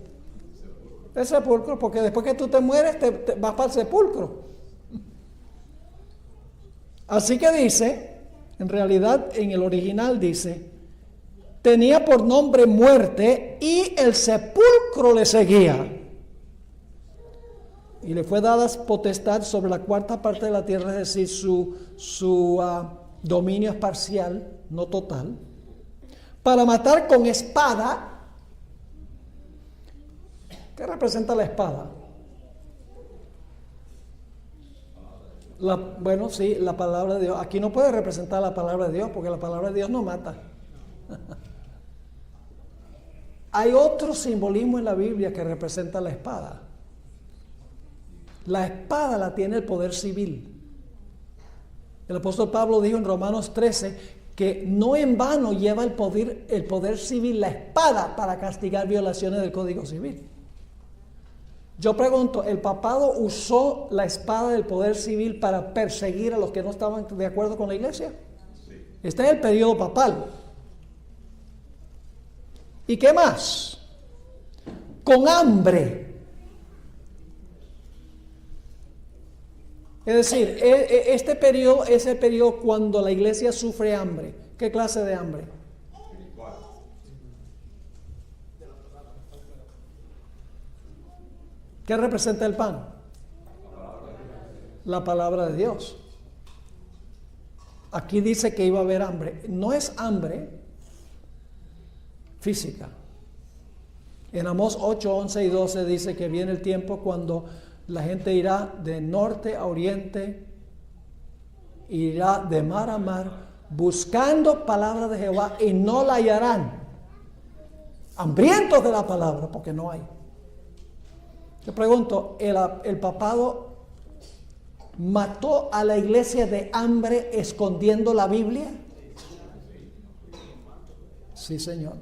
El sepulcro, porque después que tú te mueres, te vas para el sepulcro. Así que dice, en realidad en el original dice, tenía por nombre Muerte y el sepulcro le seguía. Y le fue dada potestad sobre la cuarta parte de la tierra, es decir, su dominio es parcial, no total, para matar con espada. ¿Qué representa la espada? Bueno, sí, la palabra de Dios. Aquí no puede representar la palabra de Dios, porque la palabra de Dios no mata. Hay otro simbolismo en la Biblia que representa la espada. La espada la tiene el poder civil. El apóstol Pablo dijo en Romanos 13 que no en vano lleva el poder civil la espada para castigar violaciones del Código Civil. Yo pregunto, ¿el papado usó la espada del poder civil para perseguir a los que no estaban de acuerdo con la iglesia? Sí. Este es el periodo papal. ¿Y qué más? Con hambre. Es decir, este periodo es el periodo cuando la iglesia sufre hambre. ¿Qué clase de hambre? ¿Qué representa el pan? La palabra de Dios. Aquí dice que iba a haber hambre. No es hambre física. En Amós 8, 11 y 12 dice que viene el tiempo cuando la gente irá de norte a oriente, irá de mar a mar, buscando palabra de Jehová y no la hallarán. Hambrientos de la palabra, porque no hay. Yo pregunto, ¿el papado mató a la iglesia de hambre escondiendo la Biblia? Sí, Señor.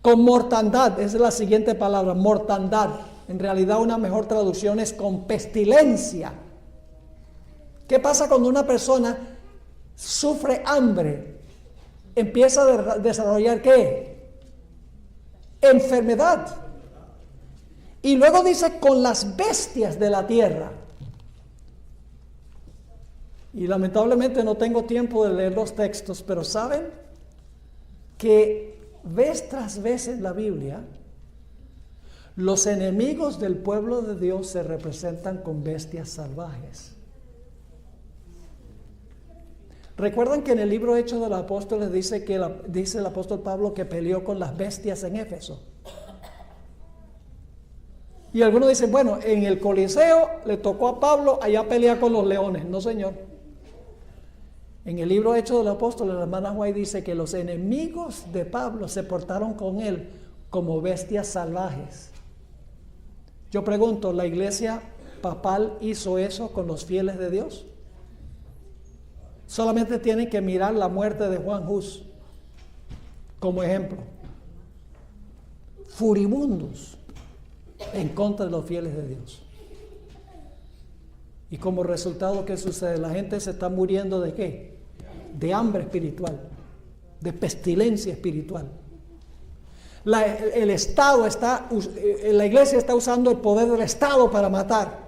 Con mortandad, esa es la siguiente palabra, mortandad. En realidad una mejor traducción es con pestilencia. ¿Qué pasa cuando una persona sufre hambre? Empieza a desarrollar ¿qué? Enfermedad. Y luego dice con las bestias de la tierra. Y lamentablemente no tengo tiempo de leer los textos, pero ¿saben que vez tras vez en la Biblia los enemigos del pueblo de Dios se representan con bestias salvajes? ¿Recuerdan que en el libro Hechos de los Apóstoles dice el apóstol Pablo que peleó con las bestias en Éfeso? Y algunos dicen, bueno, en el Coliseo le tocó a Pablo allá pelear con los leones. No, señor. En el libro Hechos de los Apóstoles, la hermana White dice que los enemigos de Pablo se portaron con él como bestias salvajes. Yo pregunto, ¿la iglesia papal hizo eso con los fieles de Dios? Solamente tienen que mirar la muerte de Juan Hus como ejemplo. Furibundos en contra de los fieles de Dios. Y como resultado, ¿qué sucede? La gente se está muriendo ¿de qué? De hambre espiritual, de pestilencia espiritual. El Estado está, la iglesia está usando el poder del Estado para matar.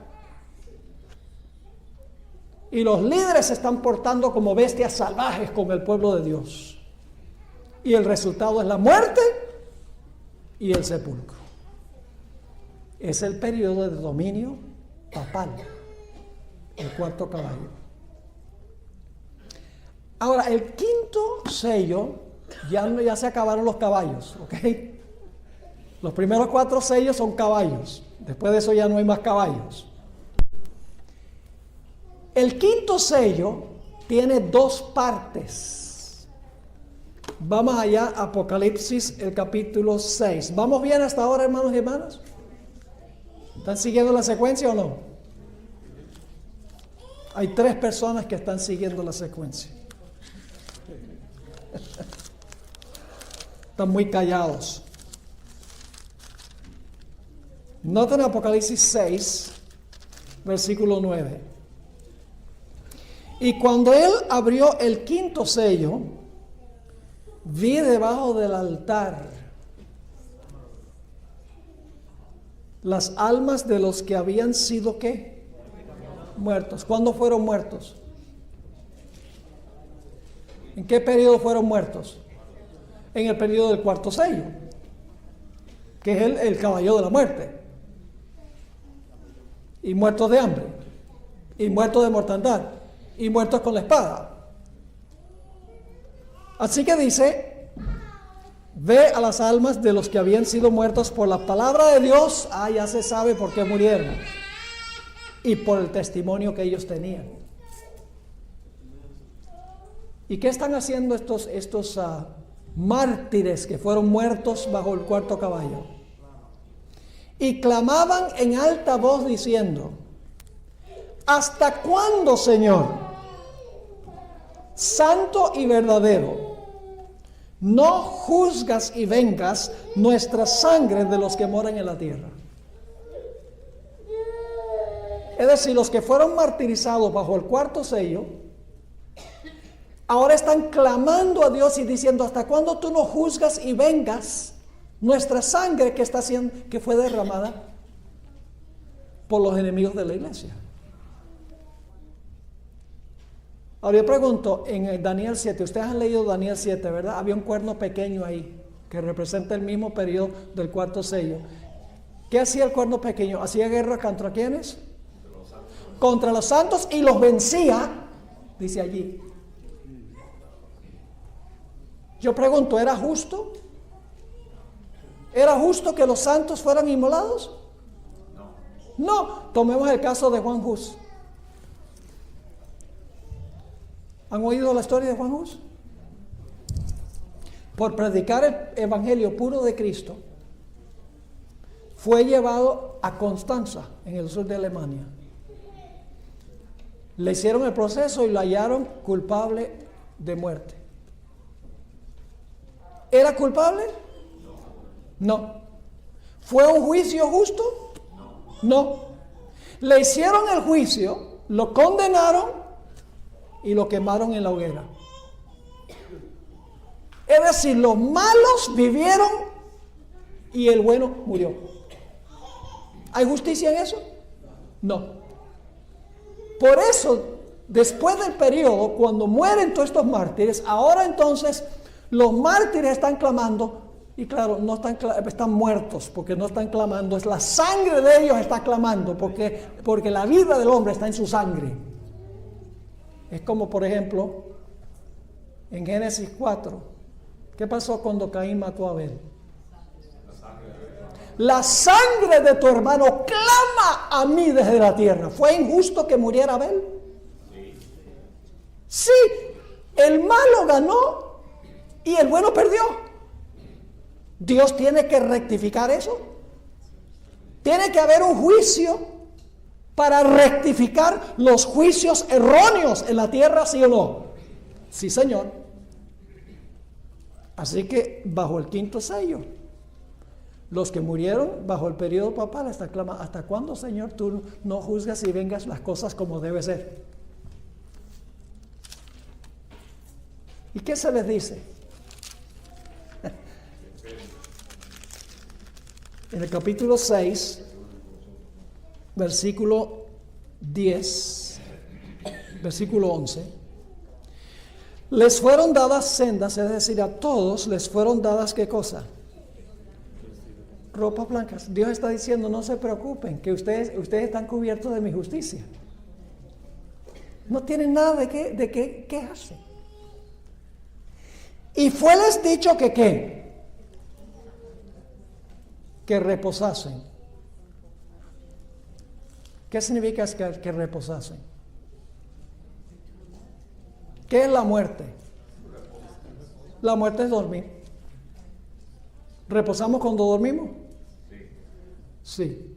Y los líderes se están portando como bestias salvajes con el pueblo de Dios. Y el resultado es la muerte y el sepulcro. Es el periodo de dominio papal, el cuarto caballo. Ahora, el quinto sello, ya se acabaron los caballos, ¿ok? Los primeros 4 sellos son caballos. Después de eso ya no hay más caballos. El quinto sello tiene 2 partes. Vamos allá, Apocalipsis, el capítulo 6. ¿Vamos bien hasta ahora, hermanos y hermanas? ¿Están siguiendo la secuencia o no? Hay 3 personas que están siguiendo la secuencia. Están muy callados. Noten Apocalipsis 6, versículo 9. Y cuando él abrió el quinto sello, vi debajo del altar las almas de los que habían sido ¿qué? Muertos. ¿Cuándo fueron muertos? ¿En qué periodo fueron muertos? En el periodo del cuarto sello, que es el caballo de la muerte. Y muertos de hambre, y muertos de mortandad, y muertos con la espada. Así que dice, ve a las almas de los que habían sido muertos por la palabra de Dios. Ya se sabe por qué murieron. Y por el testimonio que ellos tenían. ¿Y qué están haciendo estos mártires que fueron muertos bajo el cuarto caballo? Y clamaban en alta voz diciendo, ¿hasta cuándo, Señor, santo y verdadero, no juzgas y vengas nuestra sangre de los que moran en la tierra? Es decir, los que fueron martirizados bajo el cuarto sello, ahora están clamando a Dios y diciendo, ¿hasta cuándo tú no juzgas y vengas nuestra sangre que fue derramada por los enemigos de la iglesia? Ahora yo pregunto, en Daniel 7, ustedes han leído Daniel 7, ¿verdad? Había un cuerno pequeño ahí, que representa el mismo periodo del cuarto sello. ¿Qué hacía el cuerno pequeño? ¿Hacía guerra contra quiénes? Contra los santos y los vencía, dice allí. Yo pregunto, ¿era justo? ¿Era justo que los santos fueran inmolados? No. Tomemos el caso de Juan Hus. ¿Han oído la historia de Juan Hus? Por predicar el evangelio puro de Cristo, fue llevado a Constanza, en el sur de Alemania. Le hicieron el proceso y lo hallaron culpable de muerte. ¿Era culpable? No. ¿Fue un juicio justo? No. Le hicieron el juicio, lo condenaron y lo quemaron en la hoguera. Es decir, los malos vivieron y el bueno murió. ¿Hay justicia en eso? No. Por eso, después del periodo, cuando mueren todos estos mártires, ahora entonces los mártires están clamando, y claro, no están muertos, porque no están clamando, es la sangre de ellos está clamando, porque la vida del hombre está en su sangre. Es como, por ejemplo, en Génesis 4, ¿qué pasó cuando Caín mató a Abel? La sangre de tu hermano clama a mí desde la tierra. ¿Fue injusto que muriera Abel? Sí, el malo ganó y el bueno perdió. Dios tiene que rectificar eso. Tiene que haber un juicio para rectificar los juicios erróneos en la tierra, ¿sí o no? Sí, Señor. Así que bajo el quinto sello, los que murieron bajo el periodo papal claman: ¿hasta cuándo, Señor, tú no juzgas y vengas las cosas como debe ser? ¿Y qué se les dice? En el capítulo 6, versículo 10, versículo 11, les fueron dadas sendas, es decir, a todos les fueron dadas, ¿qué cosa? Ropas blancas. Dios está diciendo: no se preocupen, que ustedes están cubiertos de mi justicia. No tienen nada de qué quejarse. Y fue les dicho que ¿qué? Que reposasen. ¿Qué significa que reposasen? ¿Qué es la muerte? La muerte es dormir. ¿Reposamos cuando dormimos? Sí.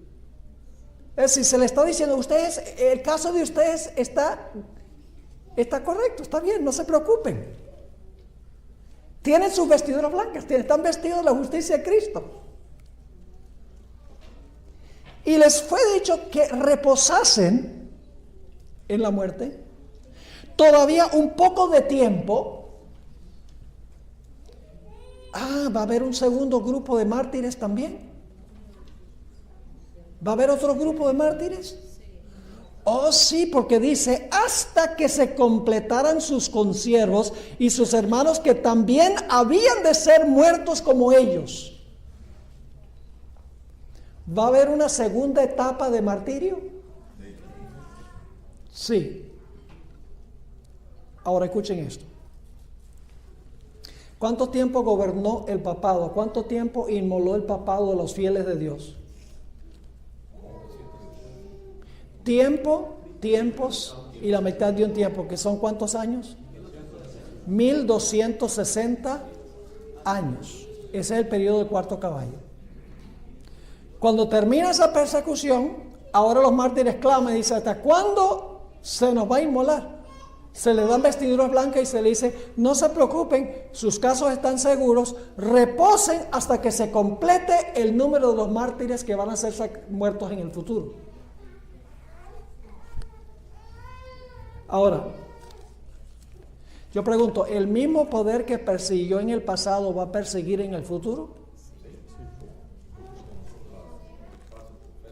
Es decir, se le está diciendo: ustedes, el caso de ustedes está correcto, está bien, no se preocupen. Tienen sus vestiduras blancas, están vestidos de la justicia de Cristo. Y les fue dicho que reposasen en la muerte todavía un poco de tiempo. Va a haber un segundo grupo de mártires también. ¿Va a haber otro grupo de mártires? Oh, sí, porque dice: hasta que se completaran sus consiervos y sus hermanos, que también habían de ser muertos como ellos. ¿Va a haber una segunda etapa de martirio? Sí. Ahora escuchen esto. ¿Cuánto tiempo gobernó el papado? ¿Cuánto tiempo inmoló el papado de los fieles de Dios? Tiempos y la mitad de un tiempo, que son ¿cuántos años? 1260 años. Ese es el periodo del cuarto caballo. Cuando termina esa persecución, ahora los mártires claman y dicen: ¿hasta cuándo se nos va a inmolar? Se le dan vestiduras blancas y se le dice: no se preocupen, sus casos están seguros, reposen hasta que se complete el número de los mártires que van a ser muertos en el futuro. Ahora, yo pregunto: ¿el mismo poder que persiguió en el pasado va a perseguir en el futuro?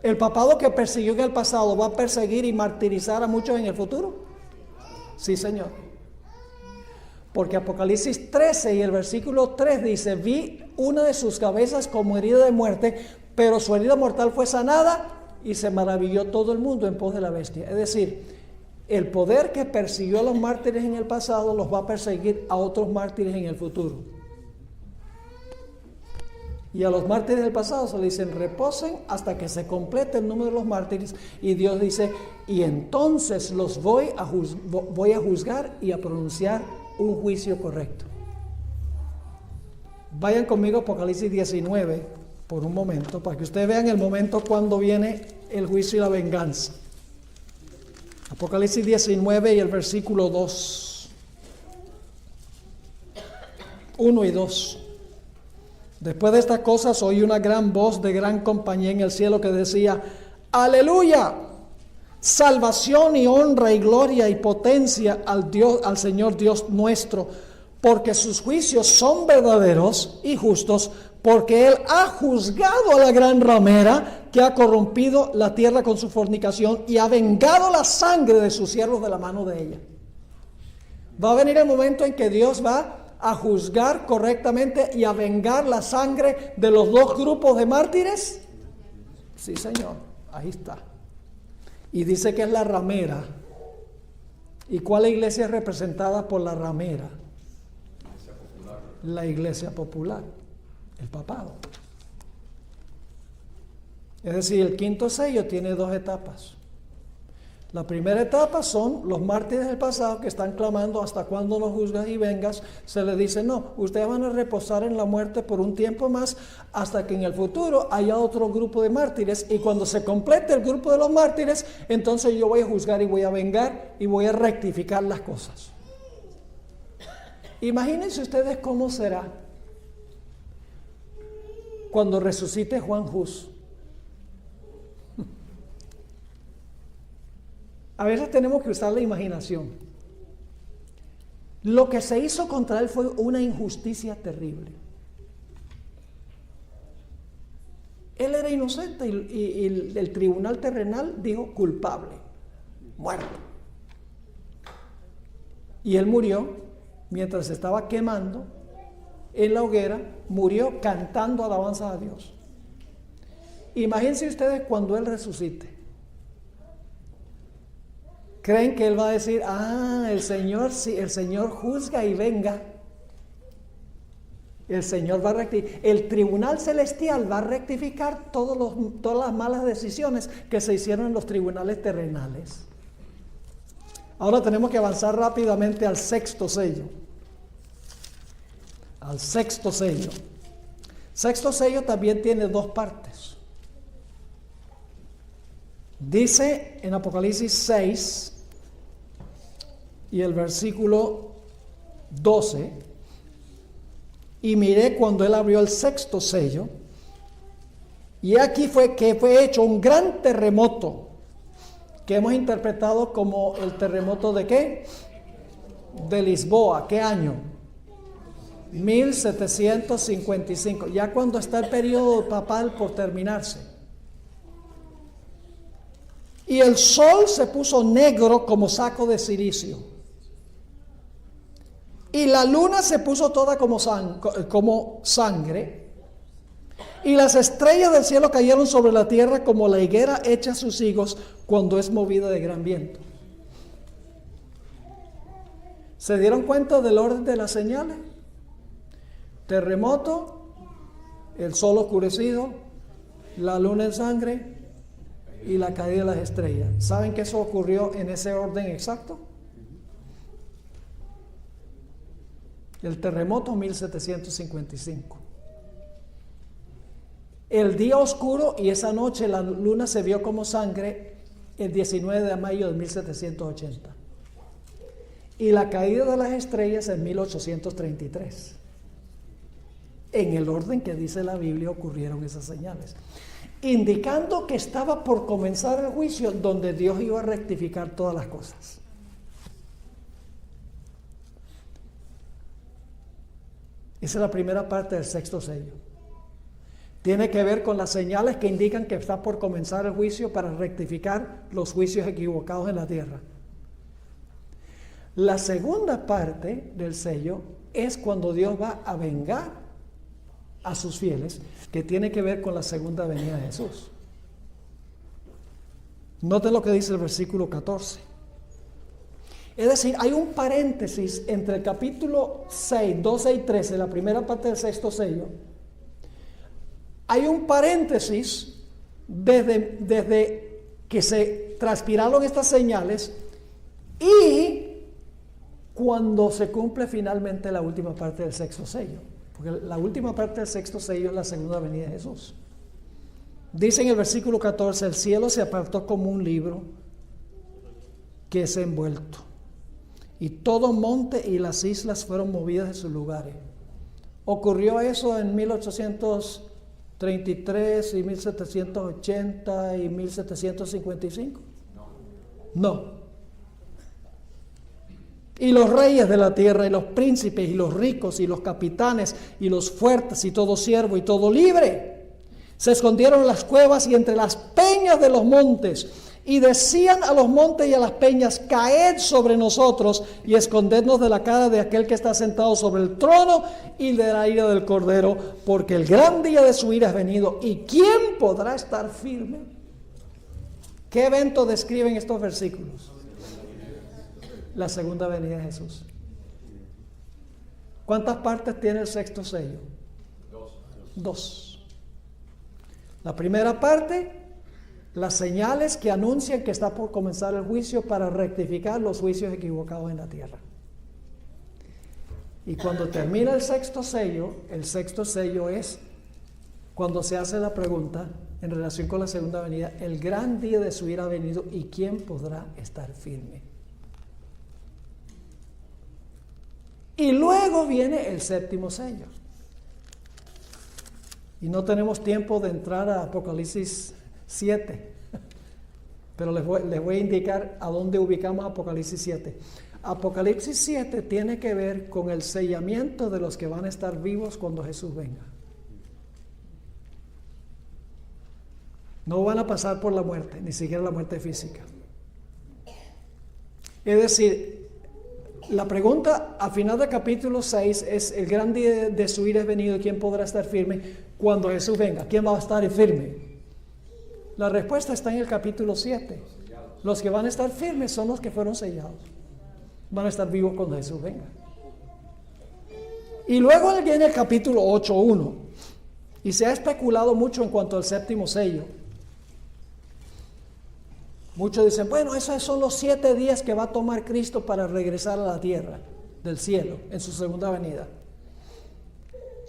¿El papado que persiguió en el pasado va a perseguir y martirizar a muchos en el futuro? Sí, Señor. Porque Apocalipsis 13 y el versículo 3 dice: vi una de sus cabezas como herida de muerte, pero su herida mortal fue sanada, y se maravilló todo el mundo en pos de la bestia. Es decir, el poder que persiguió a los mártires en el pasado los va a perseguir a otros mártires en el futuro. Y a los mártires del pasado se le dicen: reposen hasta que se complete el número de los mártires. Y Dios dice: y entonces los voy a juzgar y a pronunciar un juicio correcto. Vayan conmigo a Apocalipsis 19 por un momento, para que ustedes vean el momento cuando viene el juicio y la venganza. Apocalipsis 19 y el versículo 2. 1 y 2. Después de estas cosas oí una gran voz de gran compañía en el cielo que decía: ¡Aleluya! Salvación y honra y gloria y potencia al Señor Dios nuestro, porque sus juicios son verdaderos y justos, porque Él ha juzgado a la gran ramera que ha corrompido la tierra con su fornicación y ha vengado la sangre de sus siervos de la mano de ella. Va a venir el momento en que Dios va a juzgar correctamente y a vengar la sangre de los dos grupos de mártires. Sí, Señor, ahí está. Y dice que es la ramera. ¿Y cuál iglesia es representada por la ramera? La iglesia popular, el papado. Es decir, el quinto sello tiene dos etapas. La primera etapa son los mártires del pasado que están clamando: hasta cuándo nos juzgas y vengas. Se les dice: no, ustedes van a reposar en la muerte por un tiempo más, hasta que en el futuro haya otro grupo de mártires, y cuando se complete el grupo de los mártires, entonces yo voy a juzgar y voy a vengar y voy a rectificar las cosas. Imagínense ustedes cómo será cuando resucite Juan Hus. A veces tenemos que usar la imaginación. Lo que se hizo contra él fue una injusticia terrible. Él era inocente y el tribunal terrenal dijo culpable, muerto. Y él murió mientras se estaba quemando en la hoguera, murió cantando alabanzas a Dios. Imagínense ustedes cuando él resucite. ¿Creen que él va a decir: el Señor, sí, el Señor juzga y venga? El Señor va a rectificar. El tribunal celestial va a rectificar todas las malas decisiones que se hicieron en los tribunales terrenales. Ahora tenemos que avanzar rápidamente al sexto sello. Al sexto sello. Sexto sello también tiene dos partes. Dice en Apocalipsis 6 y el versículo 12: y miré cuando él abrió el sexto sello, y aquí fue hecho un gran terremoto, que hemos interpretado como el terremoto de ¿qué? De Lisboa. ¿Qué año? 1755, ya cuando está el periodo papal por terminarse. Y el sol se puso negro como saco de cilicio, y la luna se puso toda como sangre, y las estrellas del cielo cayeron sobre la tierra como la higuera echa sus higos cuando es movida de gran viento. ¿Se dieron cuenta del orden de las señales? Terremoto, el sol oscurecido, la luna en sangre y la caída de las estrellas. ¿Saben que eso ocurrió en ese orden exacto? El terremoto 1755. El día oscuro y esa noche la luna se vio como sangre el 19 de mayo de 1780. Y la caída de las estrellas en 1833. En el orden que dice la Biblia ocurrieron esas señales, indicando que estaba por comenzar el juicio donde Dios iba a rectificar todas las cosas. Esa es la primera parte del sexto sello. Tiene que ver con las señales que indican que está por comenzar el juicio para rectificar los juicios equivocados en la tierra. La segunda parte del sello es cuando Dios va a vengar a sus fieles, que tiene que ver con la segunda venida de Jesús. Noten lo que dice el versículo 14. Es decir, hay un paréntesis entre el capítulo 6, 12 y 13, la primera parte del sexto sello. Hay un paréntesis desde que se transpiraron estas señales y cuando se cumple finalmente la última parte del sexto sello. Porque la última parte del sexto sello es la segunda venida de Jesús. Dice en el versículo 14: el cielo se apartó como un libro que es envuelto, y todo monte y las islas fueron movidas de sus lugares. ¿Ocurrió eso en 1833 y 1780 y 1755? No. Y los reyes de la tierra, y los príncipes, y los ricos, y los capitanes, y los fuertes, y todo siervo, y todo libre, se escondieron en las cuevas y entre las peñas de los montes, y decían a los montes y a las peñas: caed sobre nosotros, y escondednos de la cara de aquel que está sentado sobre el trono, y de la ira del Cordero, porque el gran día de su ira es venido, y ¿quién podrá estar firme? ¿Qué evento describen estos versículos? La segunda venida de Jesús. ¿Cuántas partes tiene el sexto sello? Dos. La primera parte, las señales que anuncian que está por comenzar el juicio para rectificar los juicios equivocados en la tierra. Y cuando termina el sexto sello es cuando se hace la pregunta en relación con la segunda venida: el gran día de su ira ha venido, ¿y quién podrá estar firme? Y luego viene el séptimo sello. Y no tenemos tiempo de entrar a Apocalipsis 7, pero les voy a indicar a dónde ubicamos Apocalipsis 7. Apocalipsis 7 tiene que ver con el sellamiento de los que van a estar vivos cuando Jesús venga. No van a pasar por la muerte, ni siquiera la muerte física. Es decir, la pregunta a final del capítulo 6 es: el gran día de su ira es venido, ¿y quién podrá estar firme cuando Jesús venga? ¿Quién va a estar firme? La respuesta está en el capítulo 7. Los que van a estar firmes son los que fueron sellados. Van a estar vivos cuando Jesús venga. Y luego viene el capítulo 8:1. Y se ha especulado mucho en cuanto al séptimo sello. Muchos dicen, bueno, esos son los 7 días que va a tomar Cristo para regresar a la tierra del cielo en su segunda venida.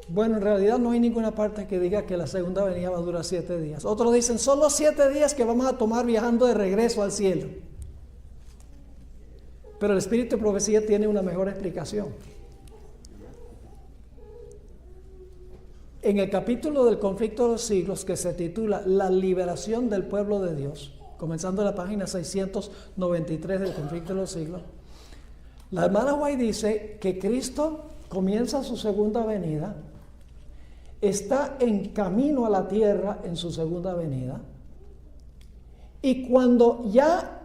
Bueno, en realidad no hay ninguna parte que diga que la segunda venida va a durar 7 días. Otros dicen, son los 7 días que vamos a tomar viajando de regreso al cielo. Pero el Espíritu de Profecía tiene una mejor explicación. En el capítulo del conflicto de los siglos, que se titula La liberación del pueblo de Dios, comenzando en la página 693 del conflicto de los siglos, la hermana White dice que Cristo comienza su segunda venida, está en camino a la tierra en su segunda venida, y cuando ya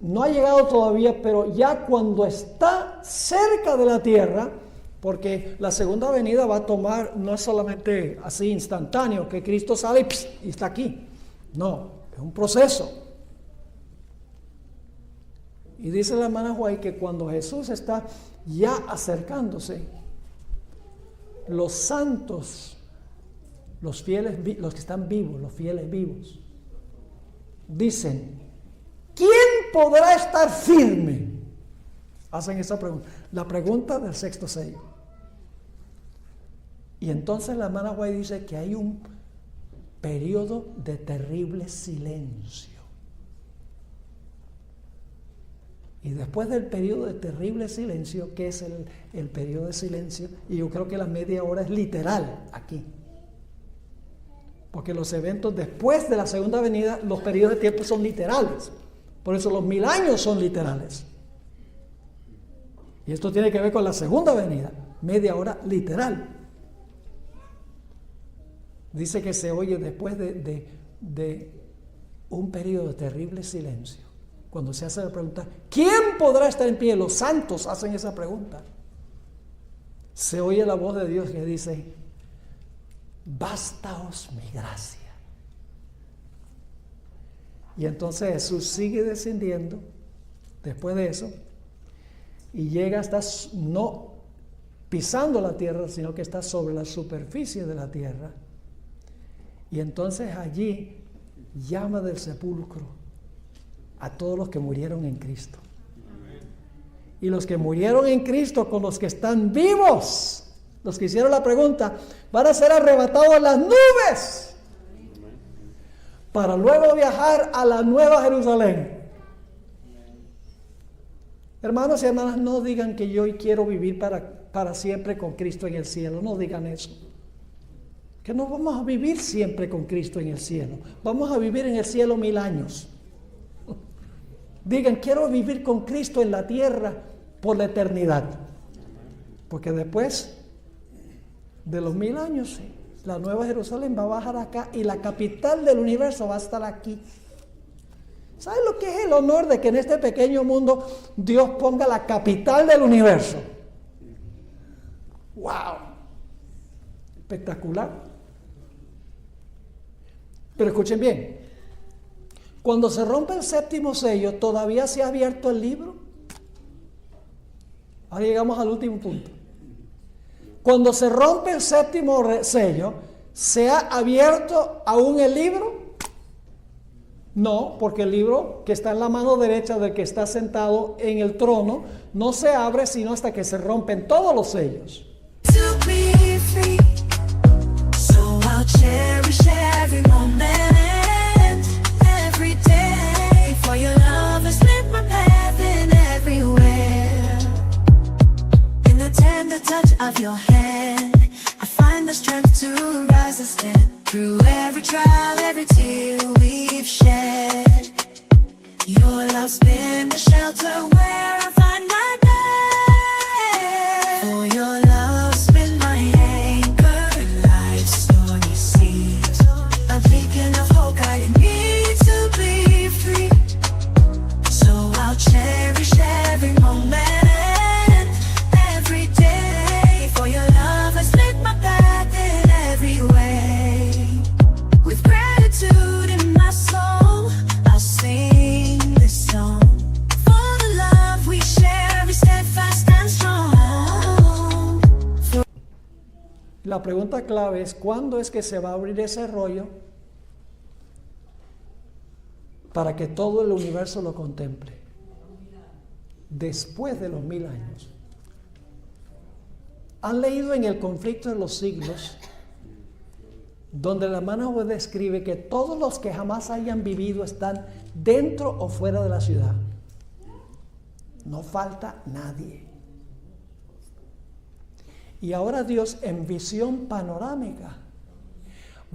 no ha llegado todavía, pero ya cuando está cerca de la tierra, porque la segunda venida va a tomar, no es solamente así instantáneo, que Cristo sale y está aquí. No, es un proceso. Y dice la hermana White que cuando Jesús está ya acercándose, los santos, los fieles, los que están vivos, los fieles vivos, dicen, ¿quién podrá estar firme? Hacen esa pregunta, la pregunta del sexto sello. Y entonces la hermana White dice que hay un periodo de terrible silencio. Y después del periodo de terrible silencio, ¿qué es el periodo de silencio? Y yo creo que la media hora es literal aquí. Porque los eventos después de la segunda venida, los periodos de tiempo son literales. Por eso los 1000 años son literales. Y esto tiene que ver con la segunda venida, media hora literal. Dice que se oye después de un periodo de terrible silencio. Cuando se hace la pregunta, ¿quién podrá estar en pie? Los santos hacen esa pregunta. Se oye la voz de Dios que dice, bástaos mi gracia. Y entonces Jesús sigue descendiendo después de eso y llega hasta, no pisando la tierra, sino que está sobre la superficie de la tierra. Y entonces allí llama del sepulcro a todos los que murieron en Cristo. Y los que murieron en Cristo con los que están vivos, los que hicieron la pregunta, van a ser arrebatados a las nubes para luego viajar a la nueva Jerusalén. Hermanos y hermanas, no digan que yo quiero vivir para siempre con Cristo en el cielo. No digan eso. Que no vamos a vivir siempre con Cristo en el cielo. Vamos a vivir en el cielo 1000 años. Digan, quiero vivir con Cristo en la tierra por la eternidad. Porque después de los 1000 años, la nueva Jerusalén va a bajar acá y la capital del universo va a estar aquí. ¿Saben lo que es el honor de que en este pequeño mundo Dios ponga la capital del universo? ¡Wow! Espectacular. Pero escuchen bien, cuando se rompe el séptimo sello, ¿todavía se ha abierto el libro? Ahora llegamos al último punto. Cuando se rompe el séptimo sello, ¿se ha abierto aún el libro? No, porque el libro que está en la mano derecha del que está sentado en el trono no se abre sino hasta que se rompen todos los sellos. To be free, so I'll cherish every moment, every day. For your love has lit my path in everywhere. In the tender touch of your hand, I find the strength to rise and stand. Through every trial, every tear we've shed, your love's been the shelter where I find my bed. For your love's been my anchor in life's stormy seas, a beacon of hope guiding me to be free. So I'll cherish every moment, every day. For your love has lit my path in every way. With gratitude in my soul, I'll sing this song. For the love we share is steadfast and strong. La pregunta clave es, ¿cuándo es que se va a abrir ese rollo para que todo el universo lo contemple? Después de los 1000 años. ¿Han leído en el conflicto de los siglos, donde la hermana describe que todos los que jamás hayan vivido están dentro o fuera de la ciudad? No falta nadie. Y ahora Dios, en visión panorámica,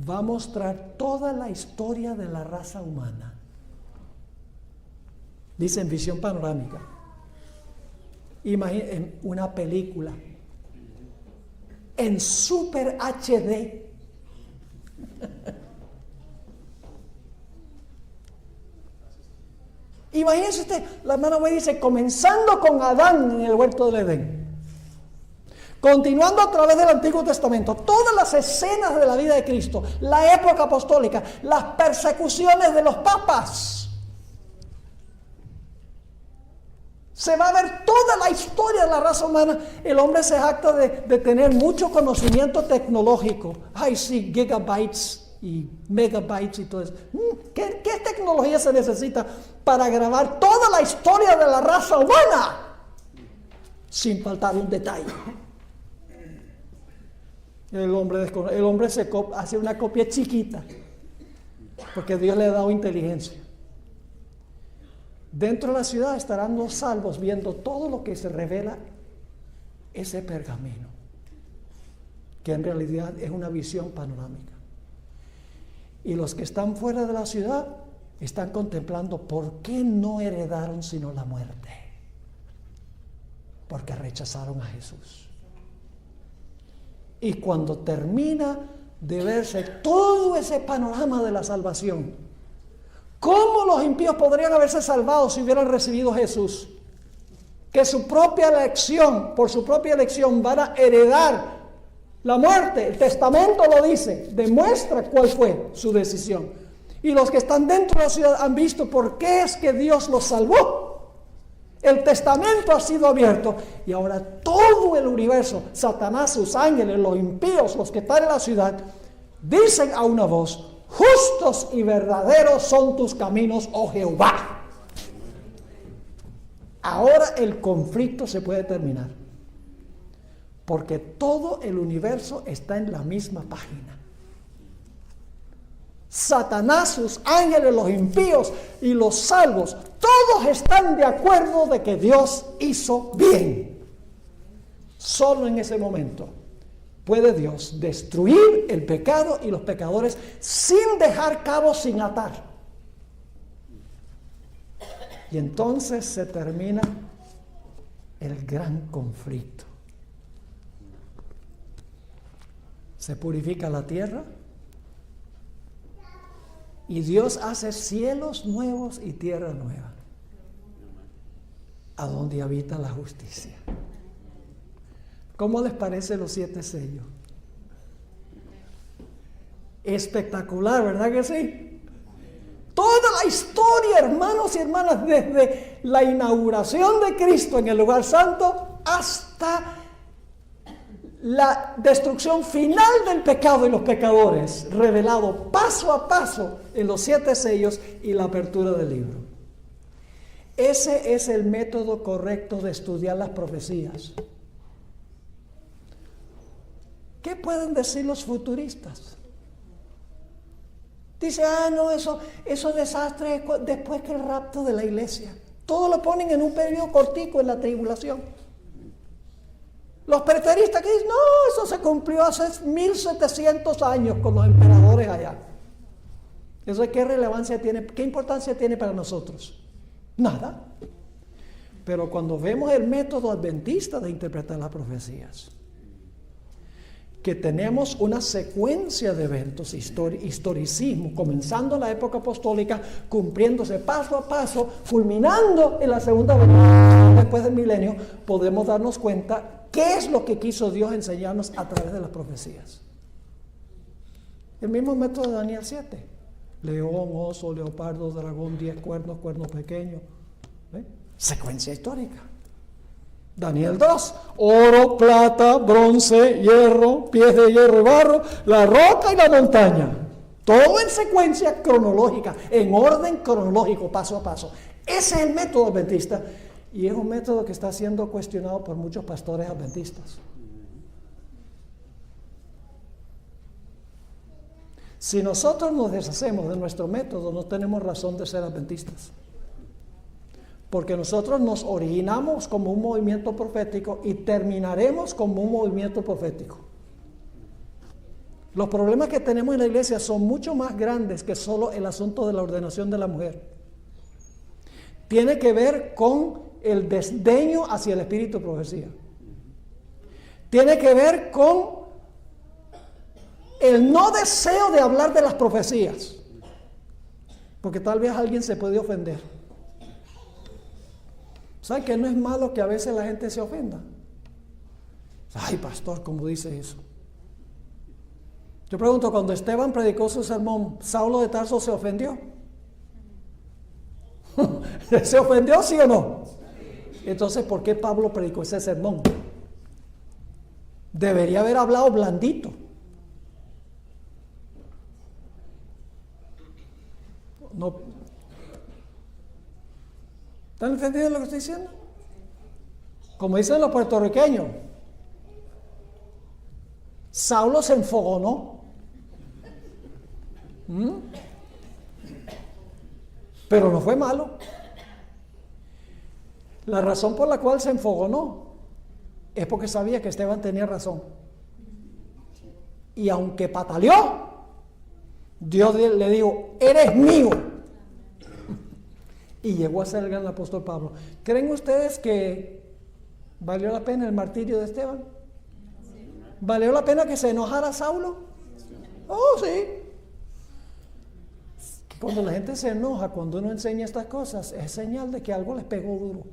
va a mostrar toda la historia de la raza humana. Dice en visión panorámica. Imaginen una película en Super HD. Imagínense usted, la hermana Way dice, comenzando con Adán en el huerto del Edén, continuando a través del Antiguo Testamento, todas las escenas de la vida de Cristo, la época apostólica, las persecuciones de los papas. Se va a ver toda la historia de la raza humana. El hombre se jacta de tener mucho conocimiento tecnológico. Ay, sí, gigabytes y megabytes y todo eso. ¿Qué tecnología se necesita para grabar toda la historia de la raza humana? Sin faltar un detalle. El hombre hace una copia chiquita, porque Dios le ha dado inteligencia. Dentro de la ciudad estarán los salvos viendo todo lo que se revela ese pergamino, que en realidad es una visión panorámica. Y los que están fuera de la ciudad están contemplando por qué no heredaron sino la muerte. Porque rechazaron a Jesús. Y cuando termina de verse todo ese panorama de la salvación, ¿cómo los impíos podrían haberse salvado si hubieran recibido a Jesús? Que por su propia elección van a heredar la muerte. El testamento lo dice, demuestra cuál fue su decisión. Y los que están dentro de la ciudad han visto por qué es que Dios los salvó. El testamento ha sido abierto y ahora todo el universo, Satanás, sus ángeles, los impíos, los que están en la ciudad, dicen a una voz: justos y verdaderos son tus caminos, oh Jehová. Ahora el conflicto se puede terminar, porque todo el universo está en la misma página. Satanás, sus ángeles, los impíos y los salvos, todos están de acuerdo de que Dios hizo bien. Solo en ese momento puede Dios destruir el pecado y los pecadores sin dejar cabos sin atar. Y entonces se termina el gran conflicto. Se purifica la tierra y Dios hace cielos nuevos y tierra nueva, a donde habita la justicia. ¿Cómo les parece los 7 sellos? Espectacular, ¿verdad que sí? Toda la historia, hermanos y hermanas, desde la inauguración de Cristo en el lugar santo hasta la destrucción final del pecado y los pecadores, revelado paso a paso en los 7 sellos y la apertura del libro. Ese es el método correcto de estudiar las profecías. ¿Qué pueden decir los futuristas? Dice, no, eso es desastre después que el rapto de la iglesia. Todo lo ponen en un periodo cortico en la tribulación. Los preteristas que dicen, no, eso se cumplió hace 1700 años con los emperadores allá. ¿Eso qué relevancia tiene? ¿Qué importancia tiene para nosotros? Nada. Pero cuando vemos el método adventista de interpretar las profecías, que tenemos una secuencia de eventos, historicismo, comenzando en la época apostólica, cumpliéndose paso a paso, culminando en la segunda venida después del milenio, podemos darnos cuenta qué es lo que quiso Dios enseñarnos a través de las profecías. El mismo método de Daniel 7. León, oso, leopardo, dragón, 10 cuernos, cuerno pequeño. Secuencia histórica. Daniel 2, oro, plata, bronce, hierro, pies de hierro y barro, la roca y la montaña. Todo en secuencia cronológica, en orden cronológico, paso a paso. Ese es el método adventista y es un método que está siendo cuestionado por muchos pastores adventistas. Si nosotros nos deshacemos de nuestro método, no tenemos razón de ser adventistas. Porque nosotros nos originamos como un movimiento profético y terminaremos como un movimiento profético. Los problemas que tenemos en la iglesia son mucho más grandes que solo el asunto de la ordenación de la mujer. Tiene que ver con el desdeño hacia el espíritu de profecía. Tiene que ver con el no deseo de hablar de las profecías. Porque tal vez alguien se puede ofender. ¿Saben que no es malo que a veces la gente se ofenda? Ay, pastor, ¿cómo dice eso? Yo pregunto, cuando Esteban predicó su sermón, ¿Saulo de Tarso se ofendió? ¿Se ofendió, sí o no? Entonces, ¿por qué Pablo predicó ese sermón? Debería haber hablado blandito. No. ¿Están entendiendo lo que estoy diciendo? Como dicen los puertorriqueños, Saulo se enfogonó. Pero no fue malo. La razón por la cual se enfogonó es porque sabía que Esteban tenía razón. Y aunque pataleó, Dios le dijo, eres mío. Y llegó a ser el gran apóstol Pablo. ¿Creen ustedes que valió la pena el martirio de Esteban? ¿Valió la pena que se enojara Saulo? Oh, sí. Cuando la gente se enoja, cuando uno enseña estas cosas, es señal de que algo les pegó duro.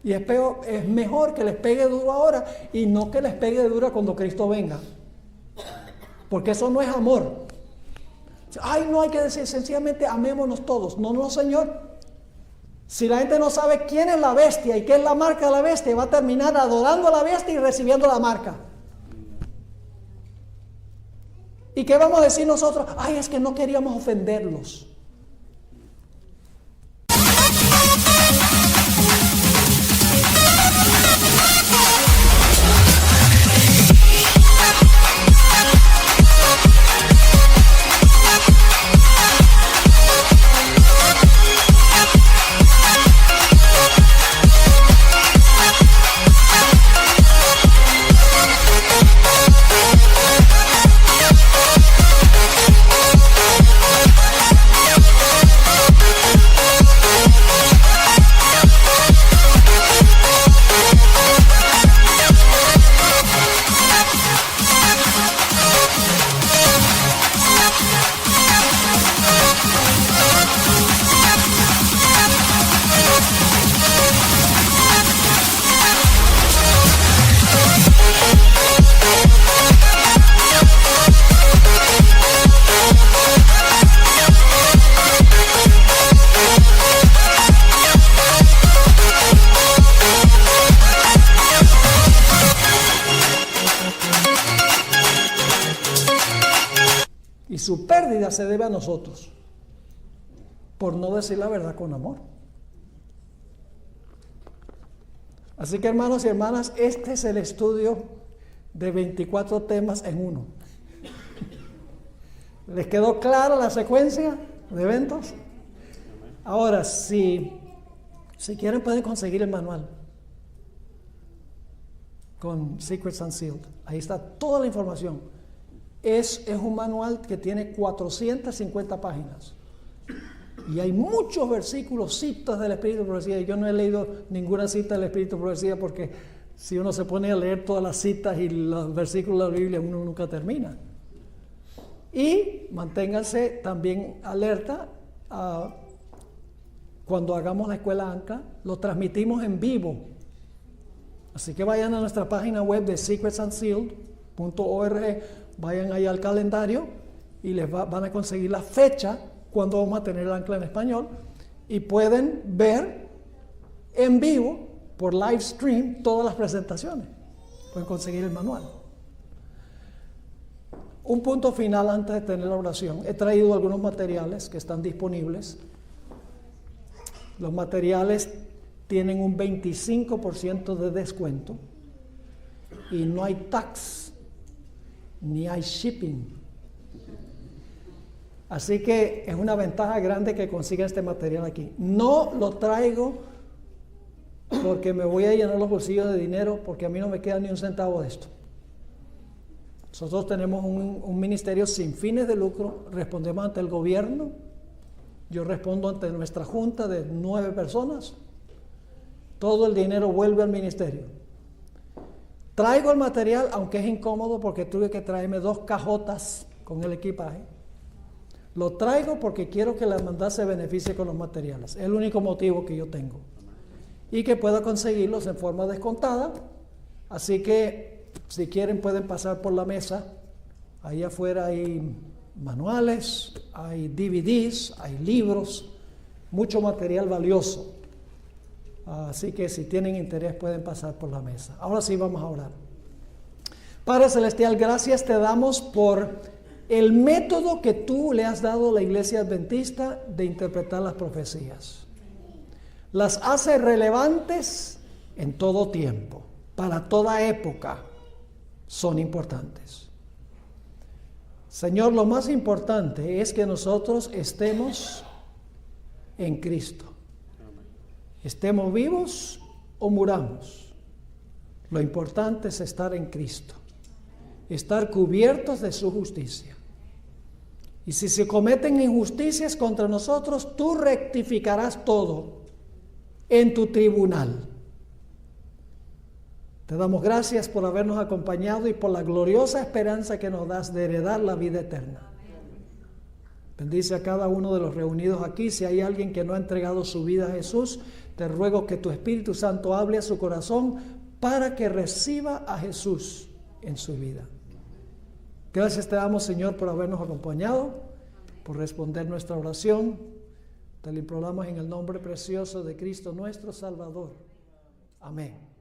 Y es mejor que les pegue duro ahora y no que les pegue duro cuando Cristo venga. Porque eso no es amor. Ay, no hay que decir, sencillamente amémonos todos. No, no, Señor. Si la gente no sabe quién es la bestia y qué es la marca de la bestia, va a terminar adorando a la bestia y recibiendo la marca. ¿Y qué vamos a decir nosotros? Ay, es que no queríamos ofenderlos. su pérdida se debe a nosotros, por no decir la verdad con amor. Así que, hermanos y hermanas, este es el estudio de 24 temas en uno. ¿Les quedó clara la secuencia de eventos? Ahora, si quieren pueden conseguir el manual con Secrets Unsealed. Ahí está toda la información. Es un manual que tiene 450 páginas. Y hay muchos versículos, citas del Espíritu de Profecía. Yo no he leído ninguna cita del Espíritu de Profecía porque si uno se pone a leer todas las citas y los versículos de la Biblia, uno nunca termina. Y manténganse también alerta cuando hagamos la escuela ANCA, lo transmitimos en vivo. Así que vayan a nuestra página web de secretsunsealed.org, vayan ahí al calendario y les van a conseguir la fecha cuando vamos a tener el ancla en español y pueden ver en vivo por live stream todas las presentaciones. Pueden conseguir el manual. Un punto final antes de tener la oración. He traído algunos materiales que están disponibles. Los materiales tienen un 25% de descuento y no hay tax ni hay shipping. Así que es una ventaja grande que consigan este material aquí. No lo traigo porque me voy a llenar los bolsillos de dinero, porque a mí no me queda ni un centavo de esto. Nosotros tenemos un ministerio sin fines de lucro, respondemos ante el gobierno, yo respondo ante nuestra junta de 9 personas, todo el dinero vuelve al ministerio. Traigo el material, aunque es incómodo porque tuve que traerme 2 cajotas con el equipaje. Lo traigo porque quiero que la hermandad se beneficie con los materiales. Es el único motivo que yo tengo. Y que pueda conseguirlos en forma descontada. Así que, si quieren, pueden pasar por la mesa. Ahí afuera hay manuales, hay DVDs, hay libros, mucho material valioso. Así que si tienen interés pueden pasar por la mesa. Ahora sí vamos a orar. Padre Celestial, gracias te damos por el método que tú le has dado a la Iglesia Adventista de interpretar las profecías. Las hace relevantes en todo tiempo, para toda época son importantes. Señor, lo más importante es que nosotros estemos en Cristo. Estemos vivos o muramos. Lo importante es estar en Cristo, estar cubiertos de su justicia. Y si se cometen injusticias contra nosotros, tú rectificarás todo en tu tribunal. Te damos gracias por habernos acompañado y por la gloriosa esperanza que nos das de heredar la vida eterna. Bendice a cada uno de los reunidos aquí. Si hay alguien que no ha entregado su vida a Jesús, te ruego que tu Espíritu Santo hable a su corazón para que reciba a Jesús en su vida. Gracias te damos, Señor, por habernos acompañado, por responder nuestra oración. Te lo imploramos en el nombre precioso de Cristo nuestro Salvador. Amén.